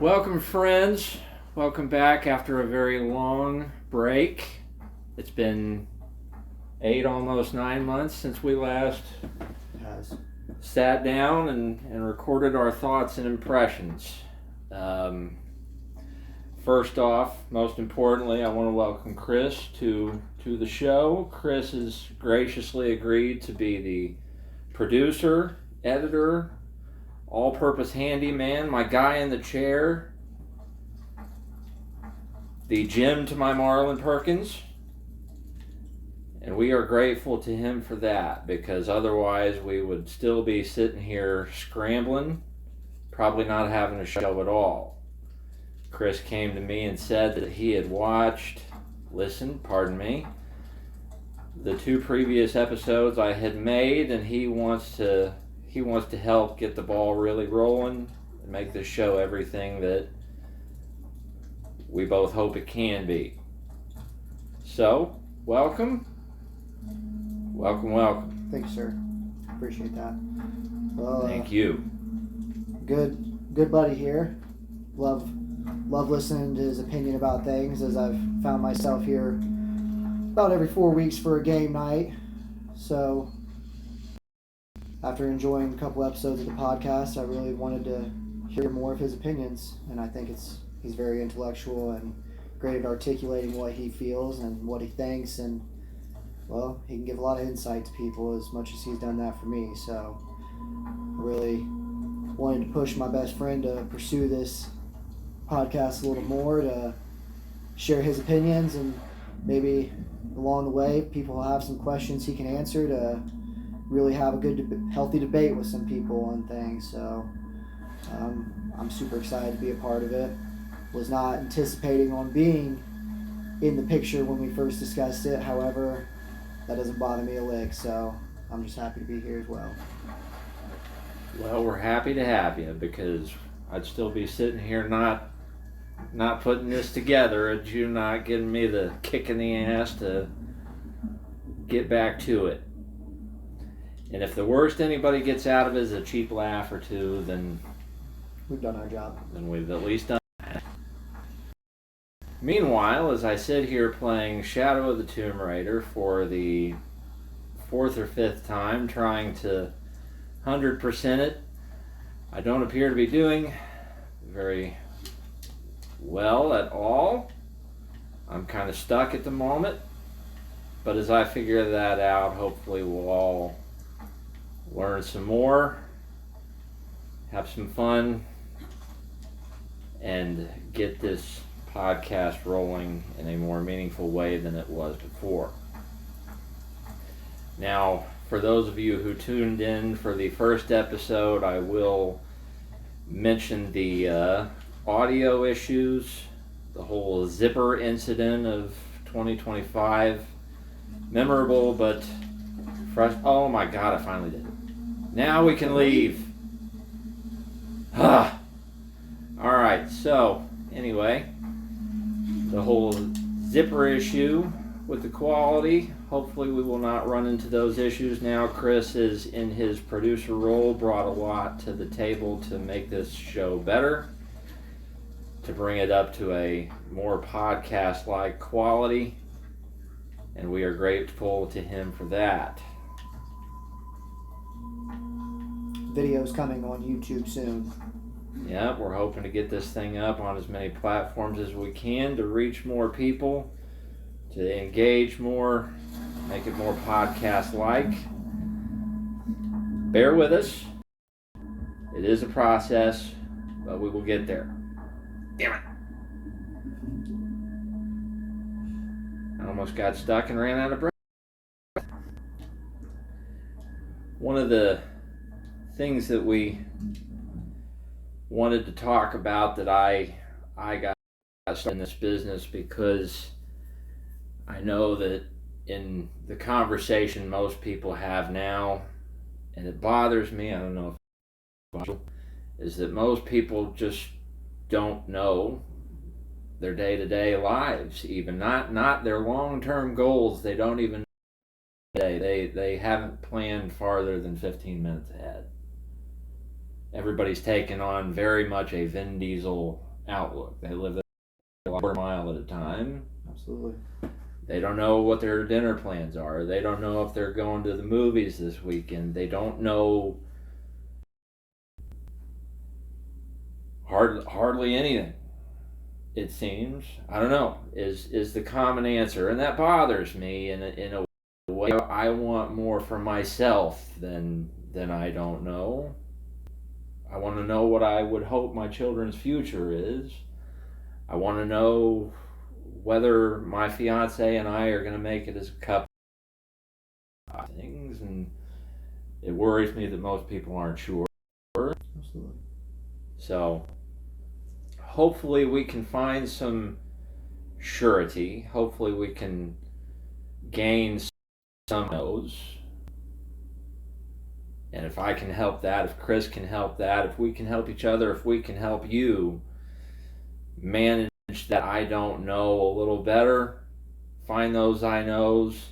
Welcome, friends. Welcome back after a very long break. It's been 8, almost 9 months since we last sat down and recorded our thoughts and impressions. First off, most importantly, I want to welcome Chris to the show. Chris has graciously agreed to be the producer, editor, all-purpose handyman, my guy in the chair, the Jim to my Marlon Perkins, and we are grateful to him for that, because otherwise we would still be sitting here scrambling, probably not having a show at all. Chris came to me and said that he had listened, the 2 previous episodes I had made, and he wants to help get the ball really rolling and make this show everything that we both hope it can be. So, welcome. Thank you, sir. Appreciate that. Well, Thank you. Good buddy here. Love listening to his opinion about things, as I've found myself here about every 4 weeks for a game night. So, after enjoying a couple episodes of the podcast, I really wanted to hear more of his opinions, and I think he's very intellectual and great at articulating what he feels and what he thinks, and well, he can give a lot of insight to people as much as he's done that for me. So I really wanted to push my best friend to pursue this podcast a little more, to share his opinions, and maybe along the way people will have some questions he can answer, to really have a good, healthy debate with some people on things. So I'm super excited to be a part of it. Was not anticipating on being in the picture when we first discussed it. However, that doesn't bother me a lick, so I'm just happy to be here as well. Well, we're happy to have you, because I'd still be sitting here not putting this together, and you not giving me the kick in the ass to get back to it. And if the worst anybody gets out of it is a cheap laugh or two, then we've done our job. Then we've at least done that. Meanwhile, as I sit here playing Shadow of the Tomb Raider for the 4th or 5th time, trying to 100% it, I don't appear to be doing very well at all. I'm kind of stuck at the moment, but as I figure that out, hopefully we'll all learn some more, have some fun, and get this podcast rolling in a more meaningful way than it was before. Now, for those of you who tuned in for the first episode, I will mention the audio issues, the whole zipper incident of 2025. Memorable, but fresh. Oh my God, I finally did it. Now we can leave. Alright, so anyway, the whole zipper issue with the quality, hopefully we will not run into those issues now. Chris is in his producer role, brought a lot to the table to make this show better, to bring it up to a more podcast-like quality, and we are grateful to him for that. Videos coming on YouTube soon. Yeah, we're hoping to get this thing up on as many platforms as we can to reach more people, to engage more, make it more podcast-like. Bear with us. It is a process, but we will get there. Damn it. I almost got stuck and ran out of breath. One of the things that we wanted to talk about, that I got started in this business, because I know that in the conversation most people have now, and it bothers me, I don't know if it's, is that most people just don't know their day-to-day lives, even not their long-term goals. They don't even know. They haven't planned farther than 15 minutes ahead. Everybody's taken on very much a Vin Diesel outlook. They live a quarter mile at a time. Absolutely. They don't know what their dinner plans are. They don't know if they're going to the movies this weekend. They don't know hardly anything. It seems. I don't know. Is the common answer, and that bothers me in a way. I want more for myself than I don't know. I want to know what I would hope my children's future is. I want to know whether my fiance and I are going to make it as a couple. Things, and it worries me that most people aren't sure. Absolutely. So hopefully we can find some surety. Hopefully we can gain some of those. And if I can help that, if Chris can help that, if we can help each other, if we can help you manage that I don't know a little better, find those I knows,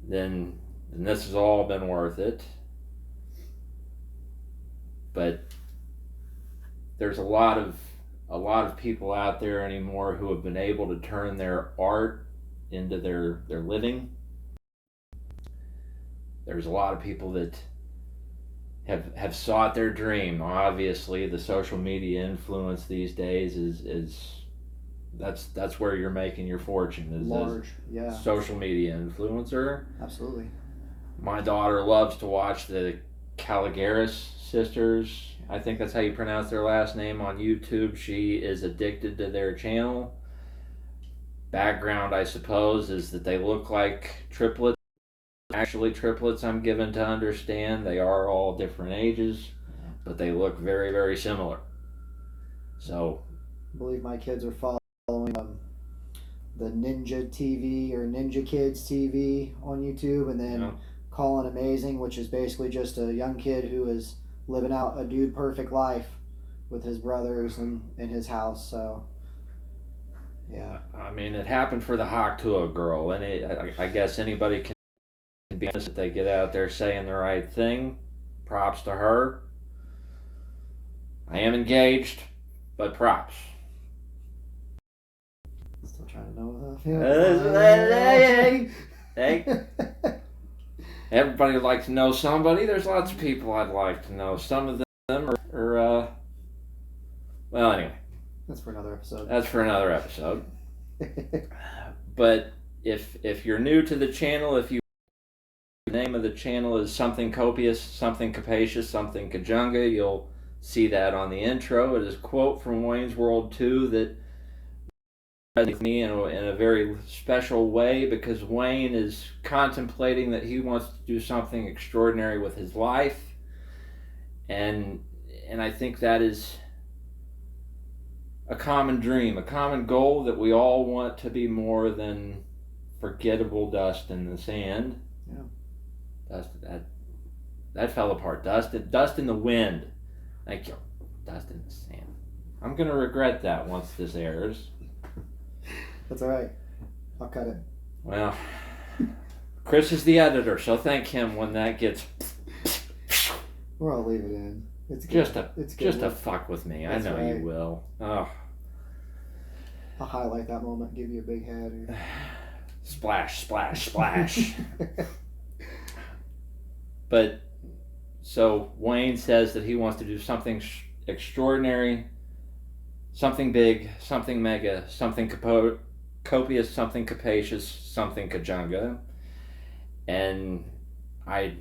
then this has all been worth it. But there's a lot of people out there anymore who have been able to turn their art into their living. There's a lot of people that have sought their dream. Obviously, the social media influence these days is that's where you're making your fortune. Is large, yeah. Social media influencer. Absolutely. My daughter loves to watch the Caligari's sisters. I think that's how you pronounce their last name on YouTube. She is addicted to their channel. Background, I suppose, is that they look like triplets. Actually triplets, I'm given to understand. They are all different ages, but they look very, very similar. So I believe my kids are following the Ninja TV or Ninja Kids TV on YouTube, and then Colin Amazing, which is basically just a young kid who is living out a dude perfect life with his brothers and in his house. So yeah, I mean, it happened for the Haktua girl, and I guess anybody can be honest if they get out there saying the right thing. Props to her. I am engaged, but props. Still trying to know Hey. Everybody would like to know somebody. There's lots of people I'd like to know. Some of them are well, anyway. That's for another episode. But if you're new to the channel, the name of the channel is something copious, something capacious, something cajunga, you'll see that on the intro. It is a quote from Wayne's World 2 that resonates with me in a very special way, because Wayne is contemplating that he wants to do something extraordinary with his life, and I think that is a common dream, a common goal that we all want to be more than forgettable dust in the sand. Yeah. Dust that fell apart. Dust in the wind. Thank you. Dust in the sand. I'm gonna regret that once this airs. That's all right. I'll cut it. Well, Chris is the editor, so thank him when that gets. Or I'll leave it in. It's good. It's good. Just to fuck with me. That's I know right. You will. Oh. I'll highlight that moment. Give you a big head. Or... Splash, splash, splash. But so Wayne says that he wants to do something extraordinary, something big, something mega, something copious, something capacious, something cajunga, and I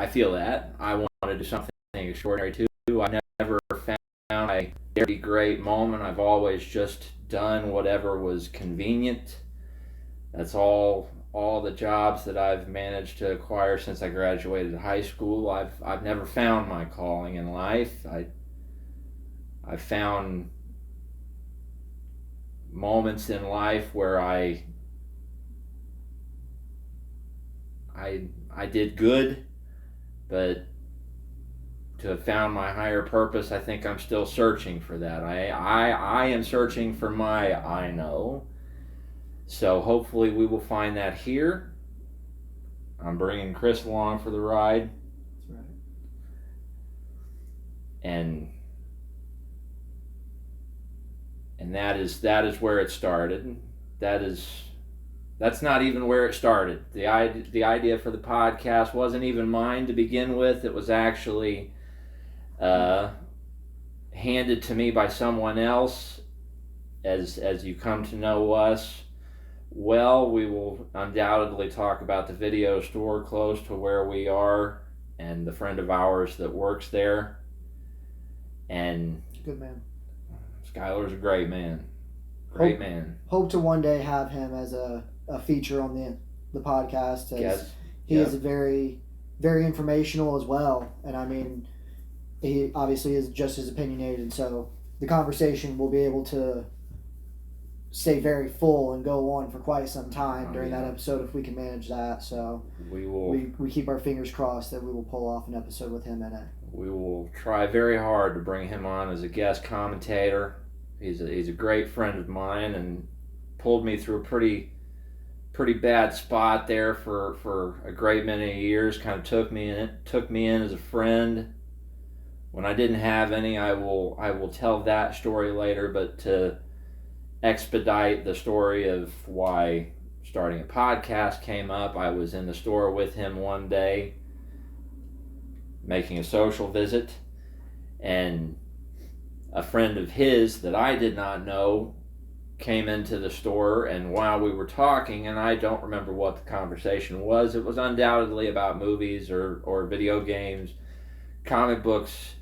feel that I want to do something extraordinary too. I never found a very great moment. I've always just done whatever was convenient. That's all the jobs that I've managed to acquire since I graduated high school. I've never found my calling in life. I found moments in life where I did good, but to have found my higher purpose, I think I'm still searching for that. I am searching for my I know. So hopefully we will find that here. I'm bringing Chris along for the ride. That's right. and that is where it started. That's not even where it started. The idea for the podcast wasn't even mine to begin with. It was actually handed to me by someone else. As you come to know us well, we will undoubtedly talk about the video store close to where we are and the friend of ours that works there. And good man. Skylar's a great man. Great man. Hope to one day have him as a feature on the podcast. As he is very, very informational as well. And I mean, he obviously is just as opinionated. So the conversation will be able to stay very full and go on for quite some time during that episode if we can manage that. So we will. We keep our fingers crossed that we will pull off an episode with him in it. We will try very hard to bring him on as a guest commentator. He's a great friend of mine and pulled me through a pretty bad spot there for a great many years. Kind of took me in as a friend when I didn't have any. I will tell that story later, but to expedite the story of why starting a podcast came up, I was in the store with him one day making a social visit, and a friend of his that I did not know came into the store, and while we were talking, and I don't remember what the conversation was, it was undoubtedly about movies or video games, comic books.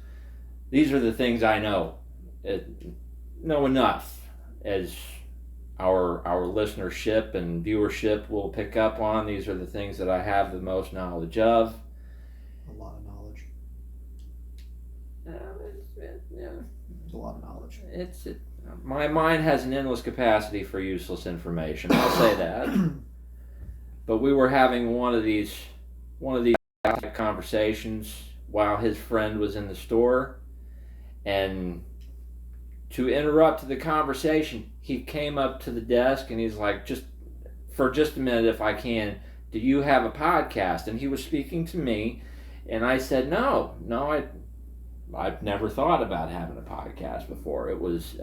These are the things I know enough, as our listenership and viewership will pick up on. These are the things that I have the most knowledge of. A lot of knowledge. Yeah. A lot of knowledge. My mind has an endless capacity for useless information. I'll say that. But we were having one of these conversations while his friend was in the store, and to interrupt the conversation, he came up to the desk and he's like, just a minute if I can, do you have a podcast? And he was speaking to me, and I said, no, I've never thought about having a podcast before. It was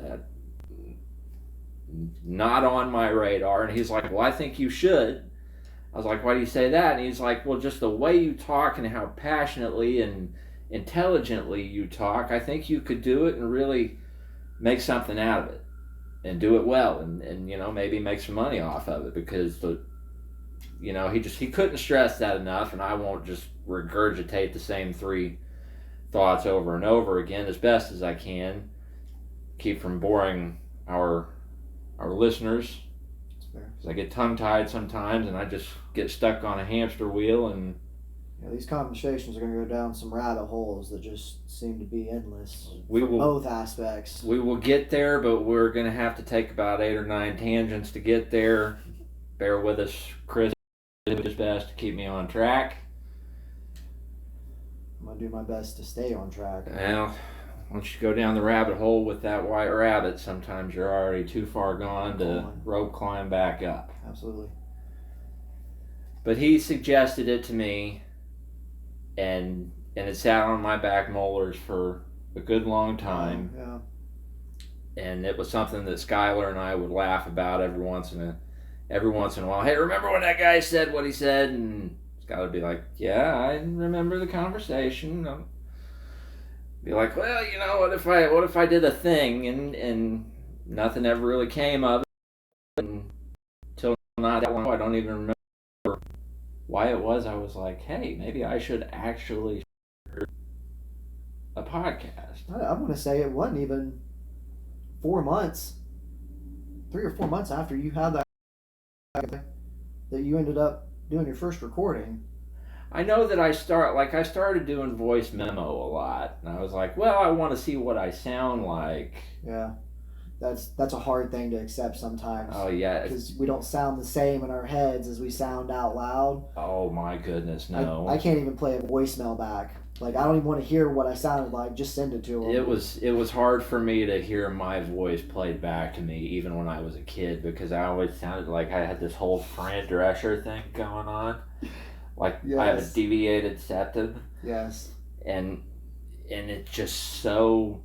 not on my radar. And he's like, well, I think you should. I was like, why do you say that? And he's like, well, just the way you talk and how passionately and intelligently you talk, I think you could do it and really make something out of it and do it well, and maybe make some money off of it, because he couldn't stress that enough, and I won't just regurgitate the same three thoughts over and over again, as best as I can, keep from boring our listeners, because I get tongue-tied sometimes and I just get stuck on a hamster wheel. And these conversations are going to go down some rabbit holes that just seem to be endless. Both aspects. We will get there, but we're going to have to take about 8 or 9 tangents to get there. Bear with us. Chris did his best to keep me on track. I'm going to do my best to stay on track. Well, once you go down the rabbit hole with that white rabbit, sometimes you're already too far gone to rope climb back up. Absolutely. But he suggested it to me, and it sat on my back molars for a good long time. Yeah. And it was something that Skylar and I would laugh about every once in a while. Hey, remember when that guy said what he said? And Skylar would be like, yeah, I remember the conversation. I'd be like, well, what if I did a thing and nothing ever really came of it until not that long. I don't even remember why it was. I was like, hey, maybe I should actually start a podcast. I want to say it wasn't even 4 months, 3 or 4 months after you had that you ended up doing your first recording. I know that I started doing voice memo a lot, and I was like, well, I want to see what I sound like. Yeah. That's a hard thing to accept sometimes. Oh, yeah. Because we don't sound the same in our heads as we sound out loud. Oh, my goodness, no. I can't even play a voicemail back. Like, I don't even want to hear what I sounded like. Just send it to them. It was hard for me to hear my voice played back to me, even when I was a kid, because I always sounded like I had this whole Fran Drescher thing going on. Like, yes. I have a deviated septum. Yes. And it's just so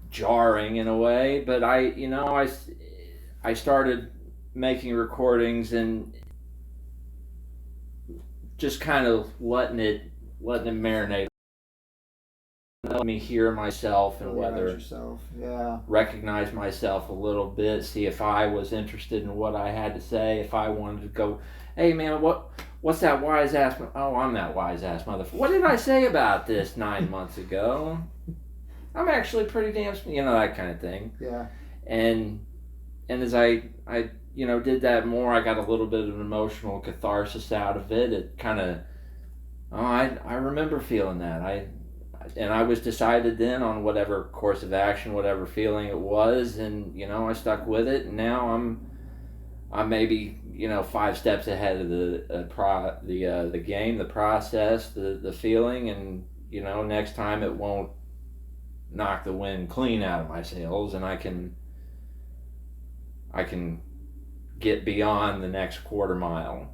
jarring in a way. But I started making recordings and just kind of letting it marinate. Let me hear myself and whether recognize myself a little bit, see if I was interested in what I had to say, if I wanted to go, hey man, what's that wise ass? Oh, I'm that wise ass motherfucker. What did I say about this 9 months ago? I'm actually pretty damn, that kind of thing. Yeah. And as I did that more, I got a little bit of an emotional catharsis out of it. It kind of, I remember feeling that. I was decided then on whatever course of action, whatever feeling it was, and I stuck with it. And now I'm maybe 5 steps ahead of the game, the process, the feeling, and next time it won't knock the wind clean out of my sails, and I can get beyond the next quarter mile,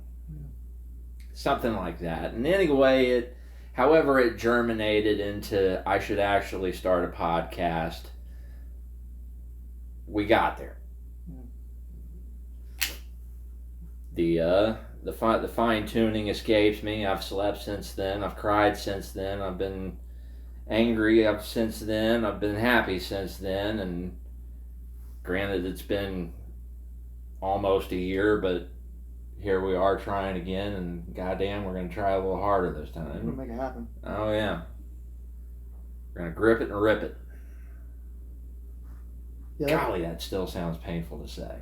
something like that. And anyway, however it germinated into I should actually start a podcast, we got there. The fine tuning escapes me. I've slept since then. I've cried since then. I've been angry since then. I've been happy since then. And granted, it's been almost a year, but here we are trying again, and goddamn, we're going to try a little harder this time. We're going to make it happen. Oh, yeah. We're going to grip it and rip it. Yeah, golly, that still sounds painful to say.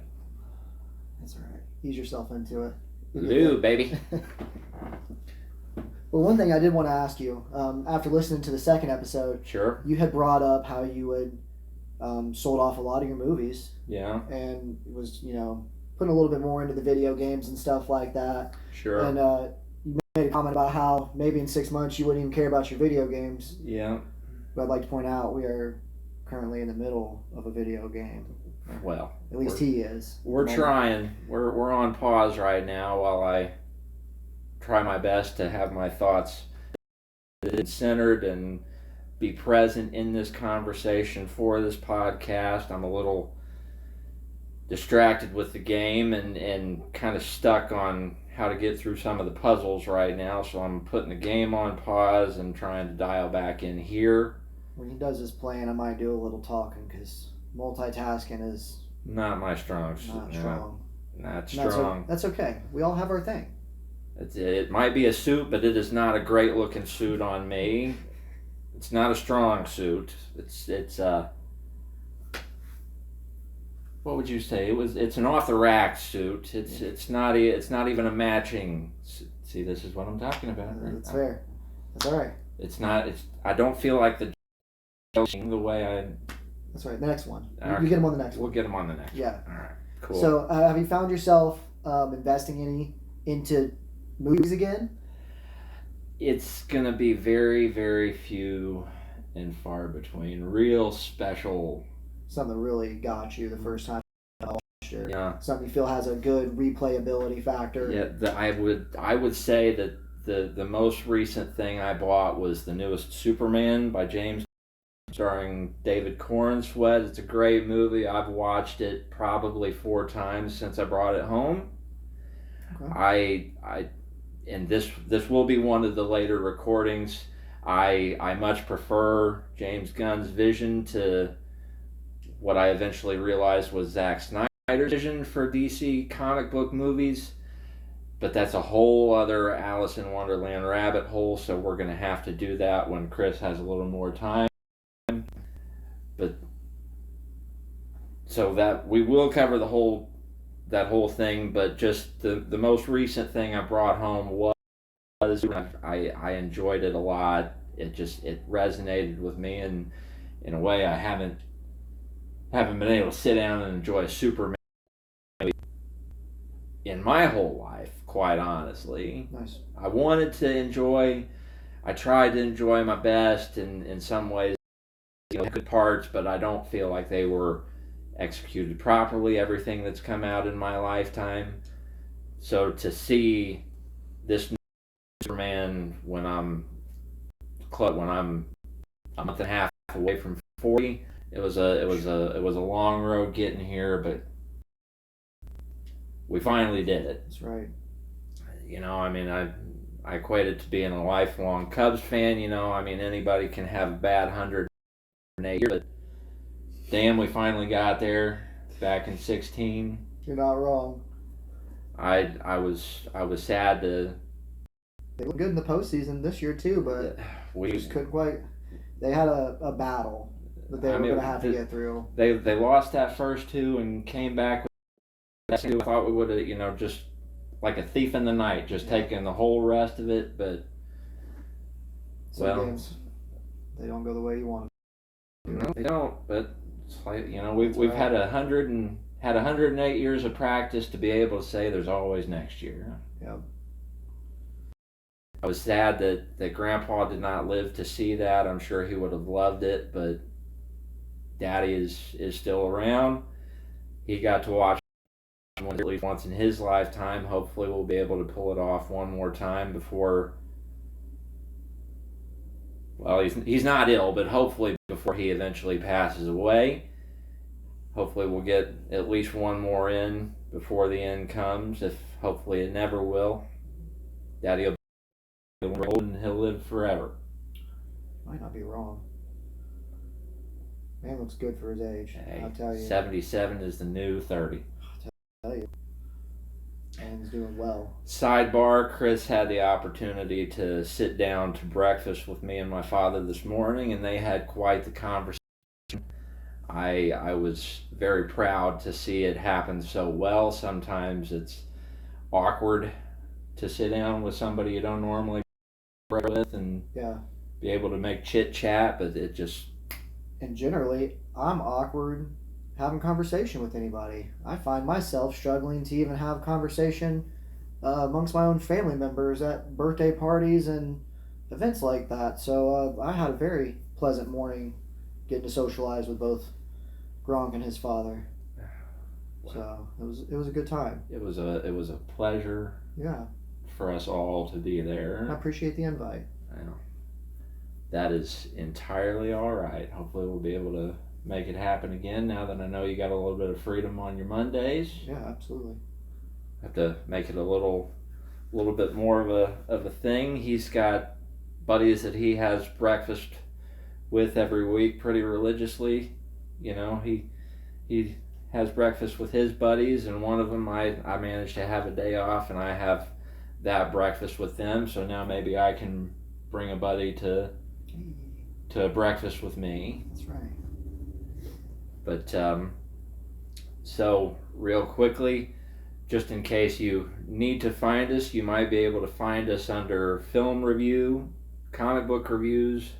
That's all right. Ease yourself into it. Ooh, baby. Well, one thing I did want to ask you, after listening to the second episode, sure, you had brought up how you had sold off a lot of your movies. Yeah. And it was, putting a little bit more into the video games and stuff like that. Sure. And you made a comment about how maybe in 6 months you wouldn't even care about your video games. Yeah. But I'd like to point out we are currently in the middle of a video game. Well, at least he is. We're trying. We're on pause right now while I try my best to have my thoughts centered and be present in this conversation for this podcast. I'm a little distracted with the game and kind of stuck on how to get through some of the puzzles right now, so I'm putting the game on pause and trying to dial back in here. When he does his playing, I might do a little talking, because multitasking is not my strong suit. Not strong. That's okay. We all have our thing. It might be a suit, but it is not a great looking suit on me. It's not a strong suit. It's what would you say? It's an off the rack suit. It's not even a matching. See, this is what I'm talking about. Right? That's fair. That's all right. It's not. I don't feel like the way I. That's right. The next one. You get him on the next one. We'll get him on the next. Yeah. All right. Cool. So, have you found yourself investing into movies again? It's gonna be very, very few and far between. Real special. Something that really got you the first time you watched it. Yeah. Something you feel has a good replayability factor. Yeah. I would say that the most recent thing I bought was the newest Superman by James, starring David Cornsweet. It's a great movie. I've watched it probably 4 times since I brought it home. Okay. And this will be one of the later recordings. I much prefer James Gunn's vision to what I eventually realized was Zack Snyder's vision for DC comic book movies. But that's a whole other Alice in Wonderland rabbit hole, so we're going to have to do that when Chris has a little more time. But so that we will cover that whole thing, but just the most recent thing I brought home was I enjoyed it a lot. It resonated with me, and in a way I haven't been able to sit down and enjoy a Superman movie in my whole life, quite honestly. Nice. I tried to enjoy my best, and in some ways, good parts, but I don't feel like they were executed properly, everything that's come out in my lifetime. So to see this Superman when I'm a month and a half away from 40. It was a long road getting here, but we finally did it. That's right. I mean, I equate it to being a lifelong Cubs fan. I mean, anybody can have a bad 108 years, but damn, we finally got there back in 16. You're not wrong. I was sad to. They looked good in the postseason this year too, but we just couldn't quite. They had a battle that they were going to have to get through. They lost that first two and came back with that two. I thought we would have, just like a thief in the night, just taking the whole rest of it. But some games, they don't go the way you want them to. No, they don't. But it's like, we've had 108 years of practice to be able to say there's always next year. Yep. I was sad that Grandpa did not live to see that. I'm sure he would have loved it, but Daddy is still around. He got to watch at least once in his lifetime. Hopefully we'll be able to pull it off one more time before, well, he's not ill, but hopefully before he eventually passes away. Hopefully we'll get at least one more in before the end comes. If hopefully it never will. Daddy will be old and he'll live forever. Might not be wrong. Man looks good for his age. Hey, I'll tell you. 77 is the new 30. I'll tell you. Man's doing well. Sidebar, Chris had the opportunity to sit down to breakfast with me and my father this morning, and they had quite the conversation. I was very proud to see it happen so well. Sometimes it's awkward to sit down with somebody you don't normally with and be able to make chit chat, but it just... And generally, I'm awkward having conversation with anybody. I find myself struggling to even have conversation amongst my own family members at birthday parties and events like that. So I had a very pleasant morning getting to socialize with both Gronk and his father. So it was a good time. It was a pleasure. Yeah. For us all to be there. I appreciate the invite. I know. That is entirely all right. Hopefully we'll be able to make it happen again now that I know you got a little bit of freedom on your Mondays. Yeah, absolutely. Have to make it a little bit more of a thing. He's got buddies that he has breakfast with every week pretty religiously. He has breakfast with his buddies, and one of them I managed to have a day off, and I have that breakfast with them. So now maybe I can bring a buddy to breakfast with me. That's right. But so real quickly, just in case you need to find us, you might be able to find us under film review, comic book reviews,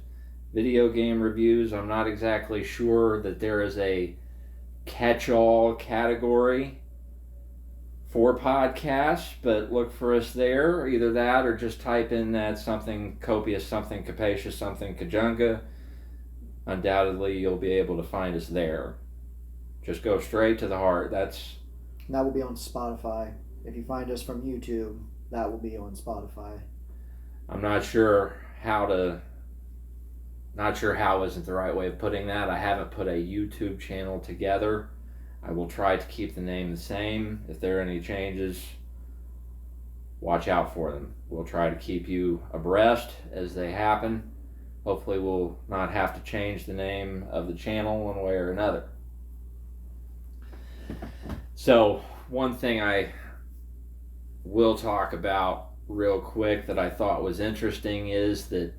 video game reviews. I'm not exactly sure that there is a catch-all category for podcasts, but look for us there. Either that or just type in that something copious, something capacious, something cajunga. Undoubtedly you'll be able to find us there. Just go straight to the heart. And that will be on Spotify. If you find us from YouTube, that will be on Spotify. I'm not sure how isn't the right way of putting that. I haven't put a YouTube channel together. I will try to keep the name the same. If there are any changes, watch out for them. We'll try to keep you abreast as they happen. Hopefully we'll not have to change the name of the channel one way or another. So one thing I will talk about real quick that I thought was interesting is that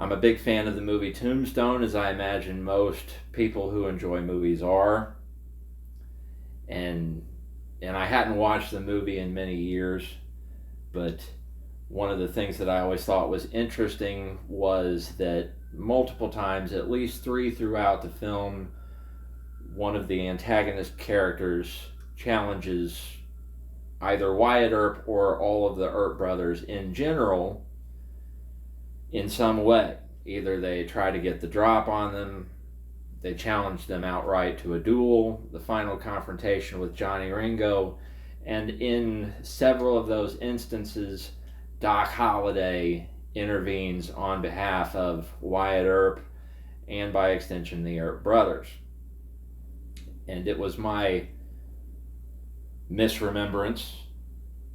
I'm a big fan of the movie Tombstone, as I imagine most people who enjoy movies are. And I hadn't watched the movie in many years, but one of the things that I always thought was interesting was that multiple times, at least 3 throughout the film, one of the antagonist characters challenges either Wyatt Earp or all of the Earp brothers in general in some way. Either they try to get the drop on them, they challenge them outright to a duel, the final confrontation with Johnny Ringo, and in several of those instances, Doc Holliday intervenes on behalf of Wyatt Earp and by extension the Earp brothers. And it was my misremembrance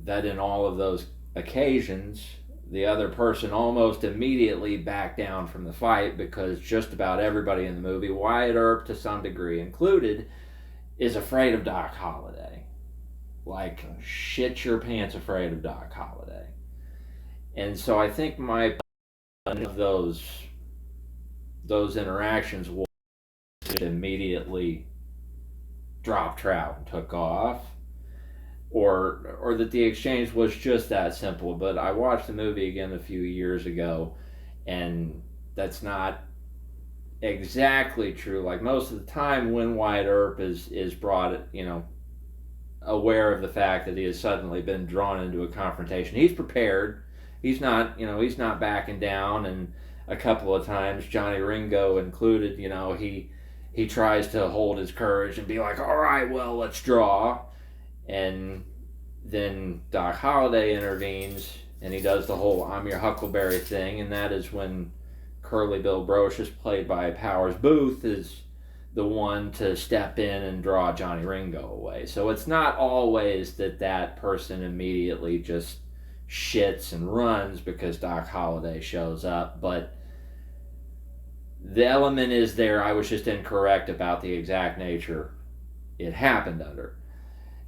that in all of those occasions, the other person almost immediately backed down from the fight, because just about everybody in the movie, Wyatt Earp to some degree included, is afraid of Doc Holliday. Like, shit your pants afraid of Doc Holliday. And so I think my of those interactions was immediately dropped trout and took off, or that the exchange was just that simple. But I watched the movie again a few years ago, and that's not exactly true. Like, most of the time when Wyatt Earp is brought, aware of the fact that he has suddenly been drawn into a confrontation, he's prepared. He's not backing down. And a couple of times, Johnny Ringo included, he tries to hold his courage and be like, all right, well, let's draw. And then Doc Holliday intervenes, and he does the whole I'm your Huckleberry thing, and that is when Curly Bill Brocious, played by Powers Booth, is the one to step in and draw Johnny Ringo away. So it's not always that person immediately just shits and runs because Doc Holliday shows up, but the element is there. I was just incorrect about the exact nature it happened under.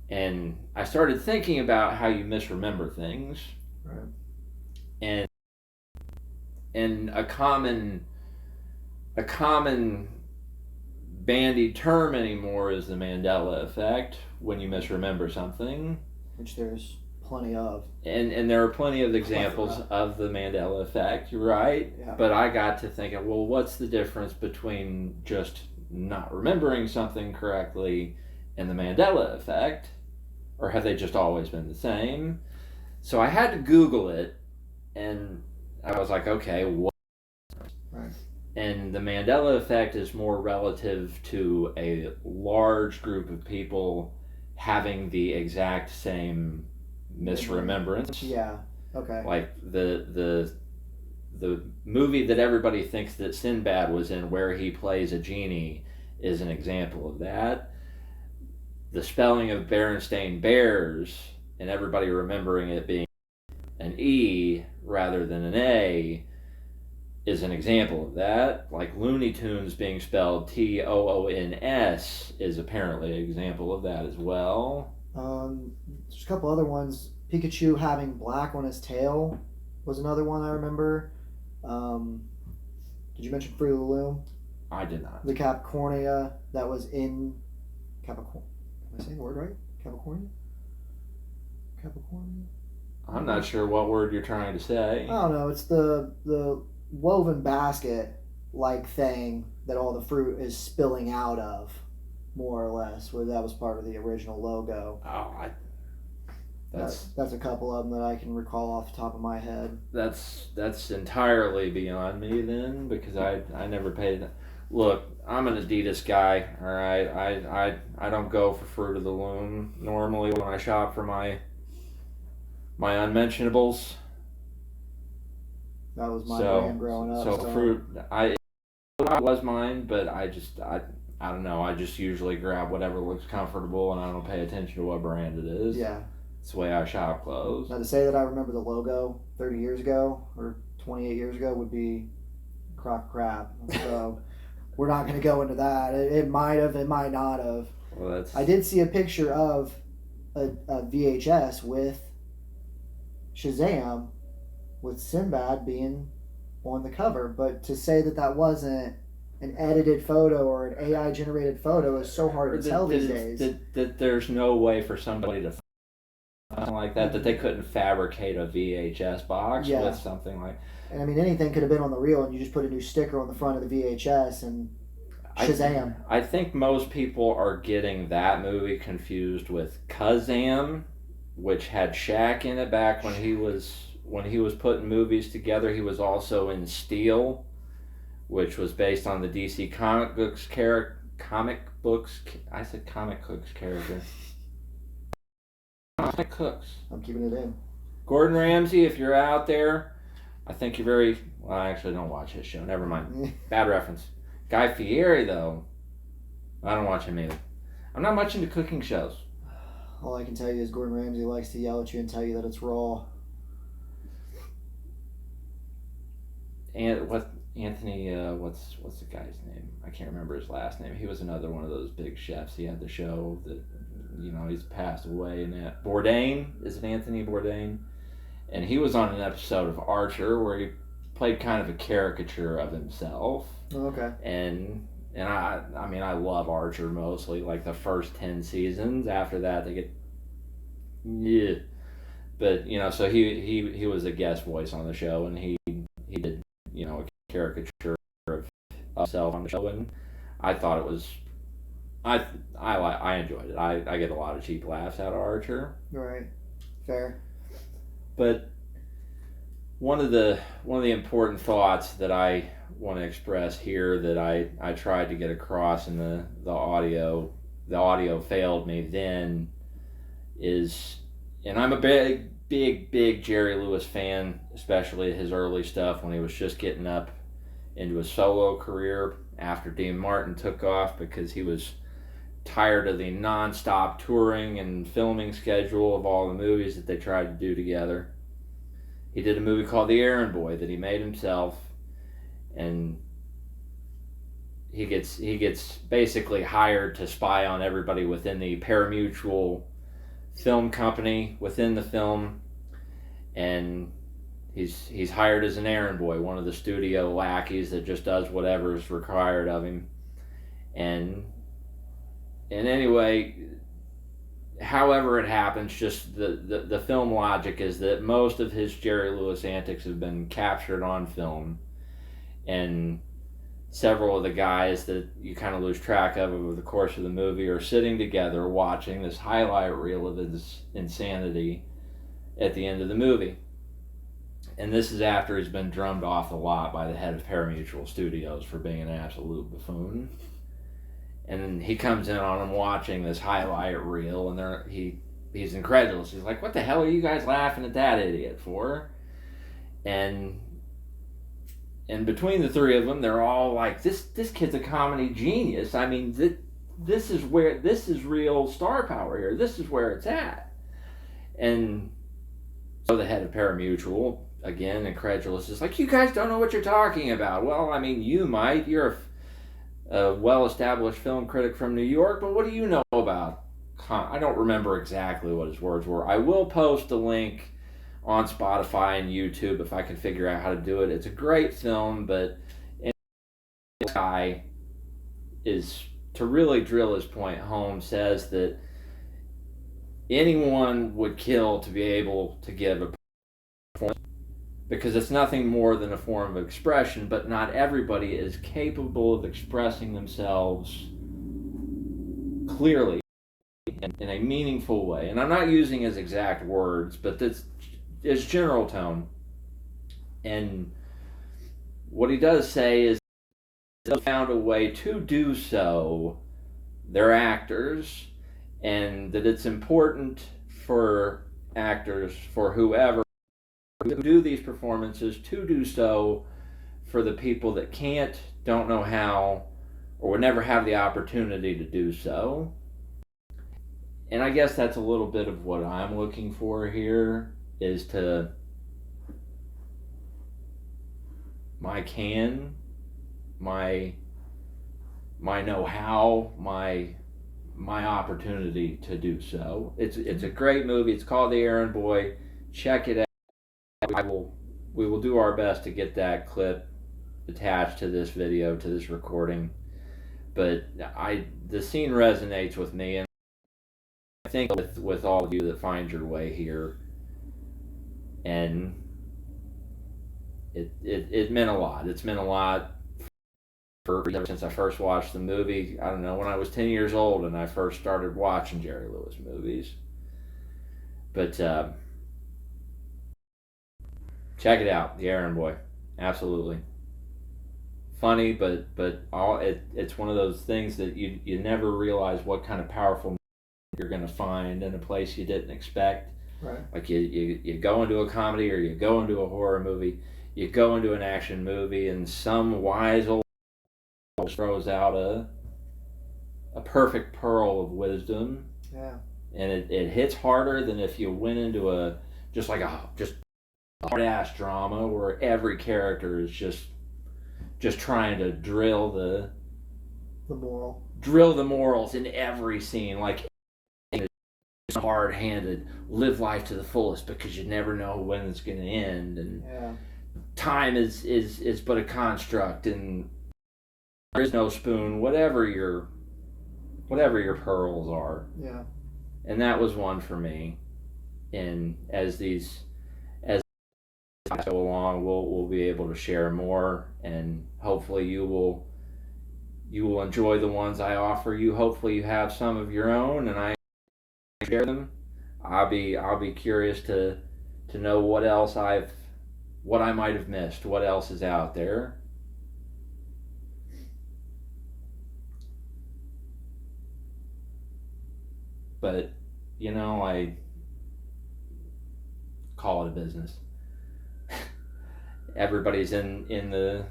And I started thinking about how you misremember things. Right. And a common bandied term anymore is the Mandela effect when you misremember something. Which there's plenty of. And there are plenty of examples of the Mandela effect, right? Yeah. But I got to thinking, well, what's the difference between just not remembering something correctly and the Mandela effect? Or have they just always been the same? So I had to Google it, and I was like, okay, what? Right. And the Mandela effect is more relative to a large group of people having the exact same misremembrance. Yeah. Okay. Like the movie that everybody thinks that Sinbad was in, where he plays a genie, is an example of that. The spelling of Berenstain Bears, and everybody remembering it being an E rather than an A, is an example of that. Like Looney Tunes being spelled Toons is apparently an example of that as well. There's a couple other ones. Pikachu having black on his tail was another one I remember. Did you mention Fruit of the Loom? I did not. The Capricornia that was in Capricorn. Am I saying the word right? Capricornia? Capricornia? I'm not sure what word you're trying to say. I don't know. It's the woven basket like thing that all the fruit is spilling out of, more or less. Where that was part of the original logo. Oh, that's a couple of them that I can recall off the top of my head. That's entirely beyond me then, because I never paid. Look, I'm an Adidas guy. All right, I don't go for Fruit of the Loom normally when I shop for my unmentionables. That was my brand growing up. So Fruit, I was mine, but I don't know. I just usually grab whatever looks comfortable, and I don't pay attention to what brand it is. Yeah. It's the way I shop clothes. Now, to say that I remember the logo 30 years ago or 28 years ago would be a crock of crap. So we're not going to go into that. It might have, it might not have. Well, I did see a picture of a VHS with Shazam with Sinbad being on the cover. But to say that wasn't an edited photo or an AI generated photo is so hard to tell these days. That there's no way for somebody to something like that they couldn't fabricate a VHS box with something like. And I mean, anything could have been on the reel, and you just put a new sticker on the front of the VHS and Shazam. I think most people are getting that movie confused with Kazam, which had Shaq in it back when he was putting movies together. He was also in Steel, which was based on the DC comic books character. I said comic books character. Comic cooks. I'm keeping it in. Gordon Ramsay, if you're out there, I think you're very. Well, I actually don't watch his show. Never mind. Bad reference. Guy Fieri, though, I don't watch him either. I'm not much into cooking shows. All I can tell you is Gordon Ramsay likes to yell at you and tell you that it's raw. And what Anthony? What's the guy's name? I can't remember his last name. He was another one of those big chefs. He had the show that, he's passed away. And that Bourdain, is it Anthony Bourdain? And he was on an episode of Archer where he played kind of a caricature of himself. Okay. And I mean, I love Archer mostly, like the first 10 seasons. After that, they get, yeah. But, so he was a guest voice on the show, and he did, a caricature of himself on the show, and I thought it was, I enjoyed it. I get a lot of cheap laughs out of Archer. Right. Fair. But one of the important thoughts that I want to express here that I tried to get across in the audio failed me then is, and I'm a big Jerry Lewis fan, especially his early stuff when he was just getting up into a solo career after Dean Martin took off, because he was tired of the non-stop touring and filming schedule of all the movies that they tried to do together. He did a movie called The Errand Boy that he made himself, and he gets basically hired to spy on everybody within the pari-mutuel film company within the film, and he's hired as an errand boy, one of the studio lackeys that just does whatever is required of him. And anyway, however it happens, just the film logic is that most of his Jerry Lewis antics have been captured on film, and several of the guys that you kind of lose track of over the course of the movie are sitting together watching this highlight reel of his insanity at the end of the movie. And this is after he's been drummed off a lot by the head of pari-mutuel Studios for being an absolute buffoon. And then he comes in on him watching this highlight reel, and he's incredulous. He's like, "What the hell are you guys laughing at that idiot for?" And between the three of them, they're all like, this kid's a comedy genius. I mean, this is real star power here. This is where it's at. And so the head of pari-mutuel, again, incredulous, is like, "You guys don't know what you're talking about." "Well, I mean, you might. You're a well-established film critic from New York, but what do you know about?" I don't remember exactly what his words were. I will post a link on Spotify and YouTube if I can figure out how to do it. It's a great film, but this guy is, to really drill his point home, says that anyone would kill to be able to give a performance, because it's nothing more than a form of expression, but not everybody is capable of expressing themselves clearly in a meaningful way. And I'm not using his exact words, but that's his general tone. And what he does say is they found a way to do so. They're actors, and that it's important for actors, for whoever who do these performances, to do so for the people that can't, don't know how, or would never have the opportunity to do so. And I guess that's a little bit of what I'm looking for here, is to my know-how, my opportunity to do so. It's a great movie. It's called The Errand Boy. Check it out. We will do our best to get that clip attached to this video, to this recording. But the scene resonates with me, and I think with all of you that find your way here. And it meant a lot. It's meant a lot ever since I first watched the movie. I don't know, when I was 10 years old and I first started watching Jerry Lewis movies. But check it out, The Errand Boy. Absolutely funny, but it's one of those things that you never realize what kind of powerful you're going to find in a place you didn't expect. Right. Like you go into a comedy, or you go into a horror movie, you go into an action movie, and some wise old throws out a perfect pearl of wisdom. Yeah. And it hits harder than if you went into a hard ass drama where every character is just trying to drill the morals in every scene, like hard handed, live life to the fullest because you never know when it's going to end, and time is but a construct, and there is no spoon, whatever your pearls are. Yeah. And that was one for me. And as go along, we'll be able to share more, and hopefully you will enjoy the ones I offer you. Hopefully you have some of your own, and I share them. I'll be curious to know what I might have missed, what else is out there. But I call it a business. Everybody's in the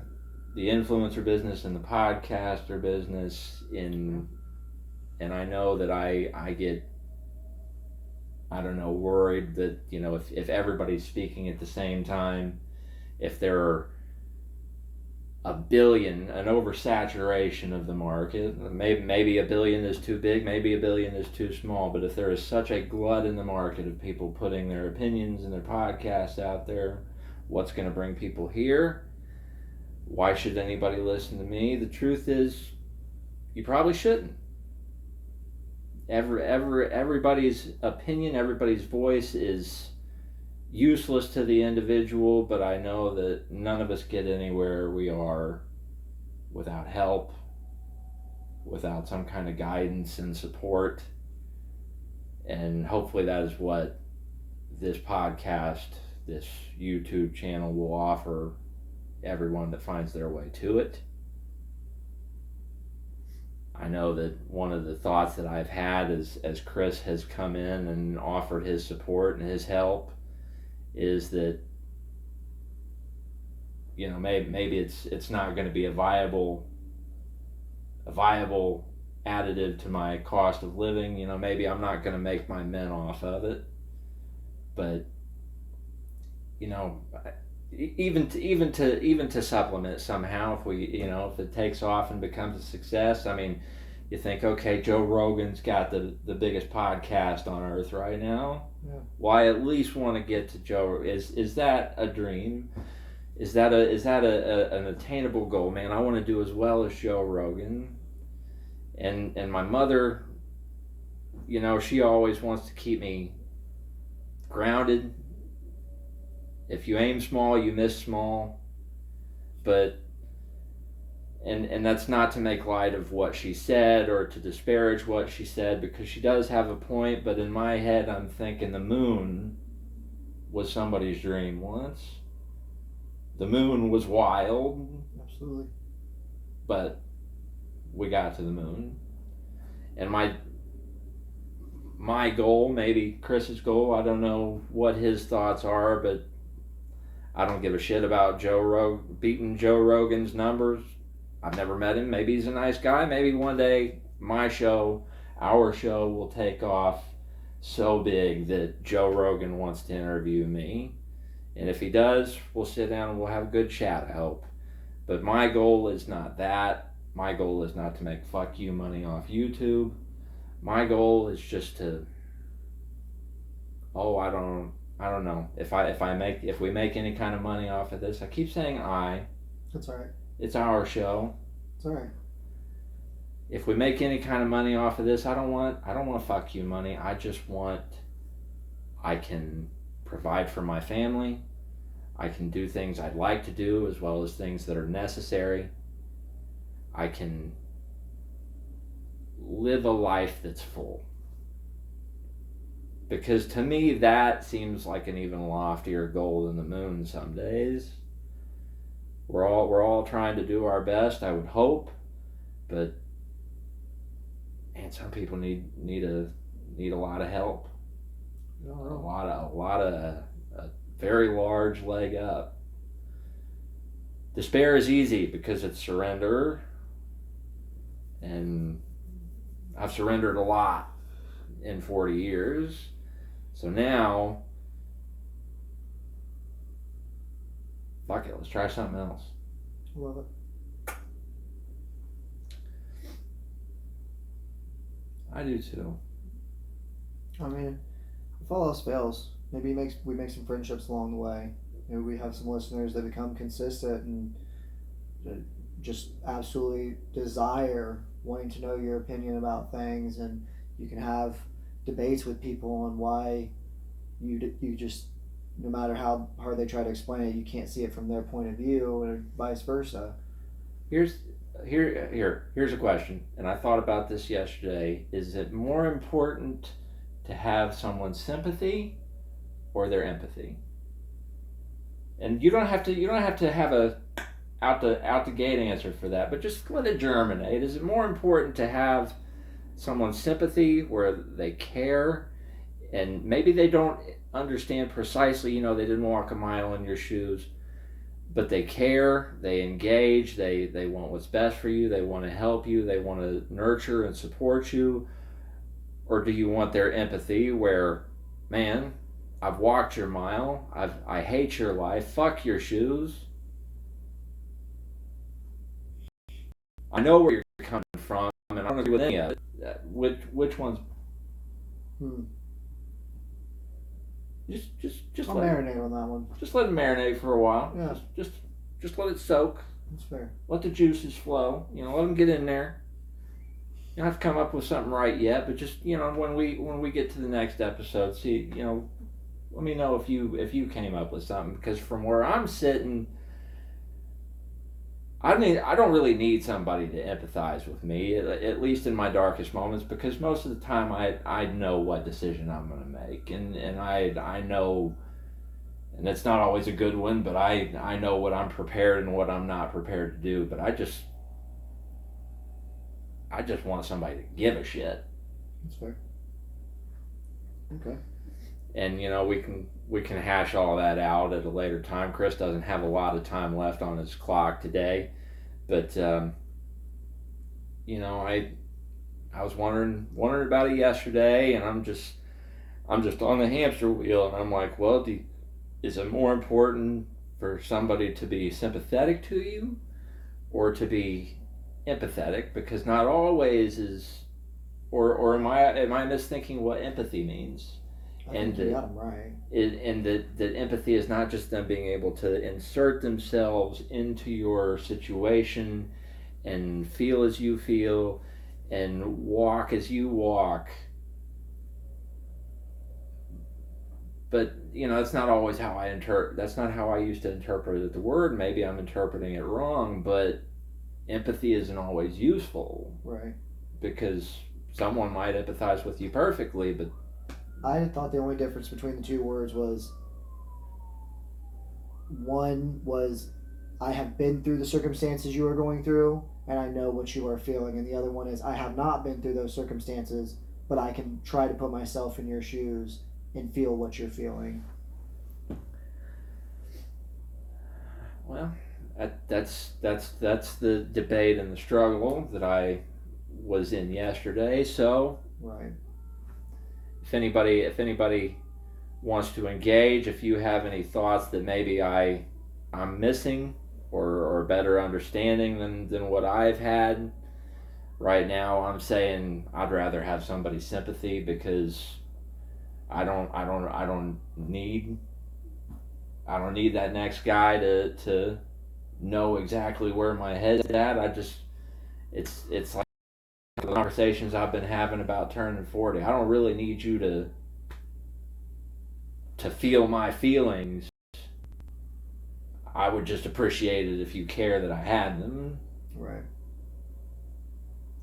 influencer business and the podcaster business, and I know that I get, I don't know, worried that if everybody's speaking at the same time, if there are an oversaturation of the market, maybe a billion is too big, maybe a billion is too small, but if there is such a glut in the market of people putting their opinions and their podcasts out there, what's going to bring people here? Why should anybody listen to me? The truth is, you probably shouldn't. Everybody's opinion, everybody's voice is useless to the individual, but I know that none of us get anywhere we are without help, without some kind of guidance and support. And hopefully that is what this podcast, this YouTube channel will offer everyone that finds their way to it. I know that one of the thoughts that I've had as Chris has come in and offered his support and his help is that maybe it's not going to be a viable additive to my cost of living. Maybe I'm not going to make my men off of it, but even to supplement somehow, if we if it takes off and becomes a success. I mean, you think, okay, Joe Rogan's got the biggest podcast on earth right now. Yeah. Well, I at least want to get to Joe. Is that a dream? Is that an attainable goal? Man, I want to do as well as Joe Rogan. And my mother, she always wants to keep me grounded. If you aim small, you miss small. But and that's not to make light of what she said or to disparage what she said, because she does have a point, but in my head I'm thinking the moon was somebody's dream once. The moon was wild. Absolutely. But we got to the moon. And my goal, maybe Chris's goal, I don't know what his thoughts are, but I don't give a shit about beating Joe Rogan's numbers. I've never met him. Maybe he's a nice guy. Maybe one day our show will take off so big that Joe Rogan wants to interview me. And if he does, we'll sit down and we'll have a good chat, I hope. But my goal is not that. My goal is not to make fuck you money off YouTube. My goal is just to, I don't know. If we make any kind of money off of this, I keep saying That's all right. It's our show. It's all right. If we make any kind of money off of this, I don't want fuck you money. I can provide for my family. I can do things I'd like to do as well as things that are necessary. I can live a life that's full. Because to me, that seems like an even loftier goal than the moon some days. We're all trying to do our best, I would hope, but man, some people need a lot of help. A very large leg up. Despair is easy because it's surrender. And I've surrendered a lot in 40 years. So now, fuck it, let's try something else. Love it. I do too. I mean, if all else fails, maybe we make some friendships along the way. Maybe we have some listeners that become consistent and just absolutely desire wanting to know your opinion about things, and you can have debates with people on why you just, no matter how hard they try to explain it, you can't see it from their point of view, and vice versa. Here's a question, and I thought about this yesterday. Is it more important to have someone's sympathy or their empathy? And you don't have to have a out the gate answer for that, but just let it germinate. Is it more important to have someone's sympathy where they care, and maybe they don't understand precisely, they didn't walk a mile in your shoes, but they care, they engage, they want what's best for you, they want to help you, they want to nurture and support you? Or do you want their empathy where, man, I've walked your mile, I hate your life, fuck your shoes, I know where you're coming from, and I don't agree with any of it. Which one's? Just I'll marinate on that one. Just let it marinate for a while. Yeah. Just let it soak. That's fair. Let the juices flow. Let them get in there. You don't have to come up with something right yet, but just when we get to the next episode, see, let me know if you came up with something, because from where I'm sitting, I don't really need somebody to empathize with me, at least in my darkest moments, because most of the time I know what decision I'm going to make, and I know, and it's not always a good one, but I know what I'm prepared and what I'm not prepared to do. But I just want somebody to give a shit. That's fair. Okay. And we can hash all that out at a later time. Chris doesn't have a lot of time left on his clock today, but I was wondering about it yesterday, and I'm just on the hamster wheel, and I'm like, well, is it more important for somebody to be sympathetic to you or to be empathetic? Because not always is, or am I misthinking what empathy means? I think you got them right. And that empathy is not just them being able to insert themselves into your situation and feel as you feel and walk as you walk. But that's not always how that's not how I used to interpret the word. Maybe I'm interpreting it wrong, but empathy isn't always useful. Right. Because someone might empathize with you perfectly, but I thought the only difference between the two words was, one was, I have been through the circumstances you are going through, and I know what you are feeling. And the other one is, I have not been through those circumstances, but I can try to put myself in your shoes and feel what you're feeling. Well, that's the debate and the struggle that I was in yesterday. So, right. If anybody wants to engage, if you have any thoughts that maybe I'm missing or better understanding than what I've had right now, I'm saying I'd rather have somebody's sympathy, because I don't need that next guy to know exactly where my head's at. It's like the conversations I've been having about turning 40. I don't really need you to feel my feelings. I would just appreciate it if you care that I had them. Right.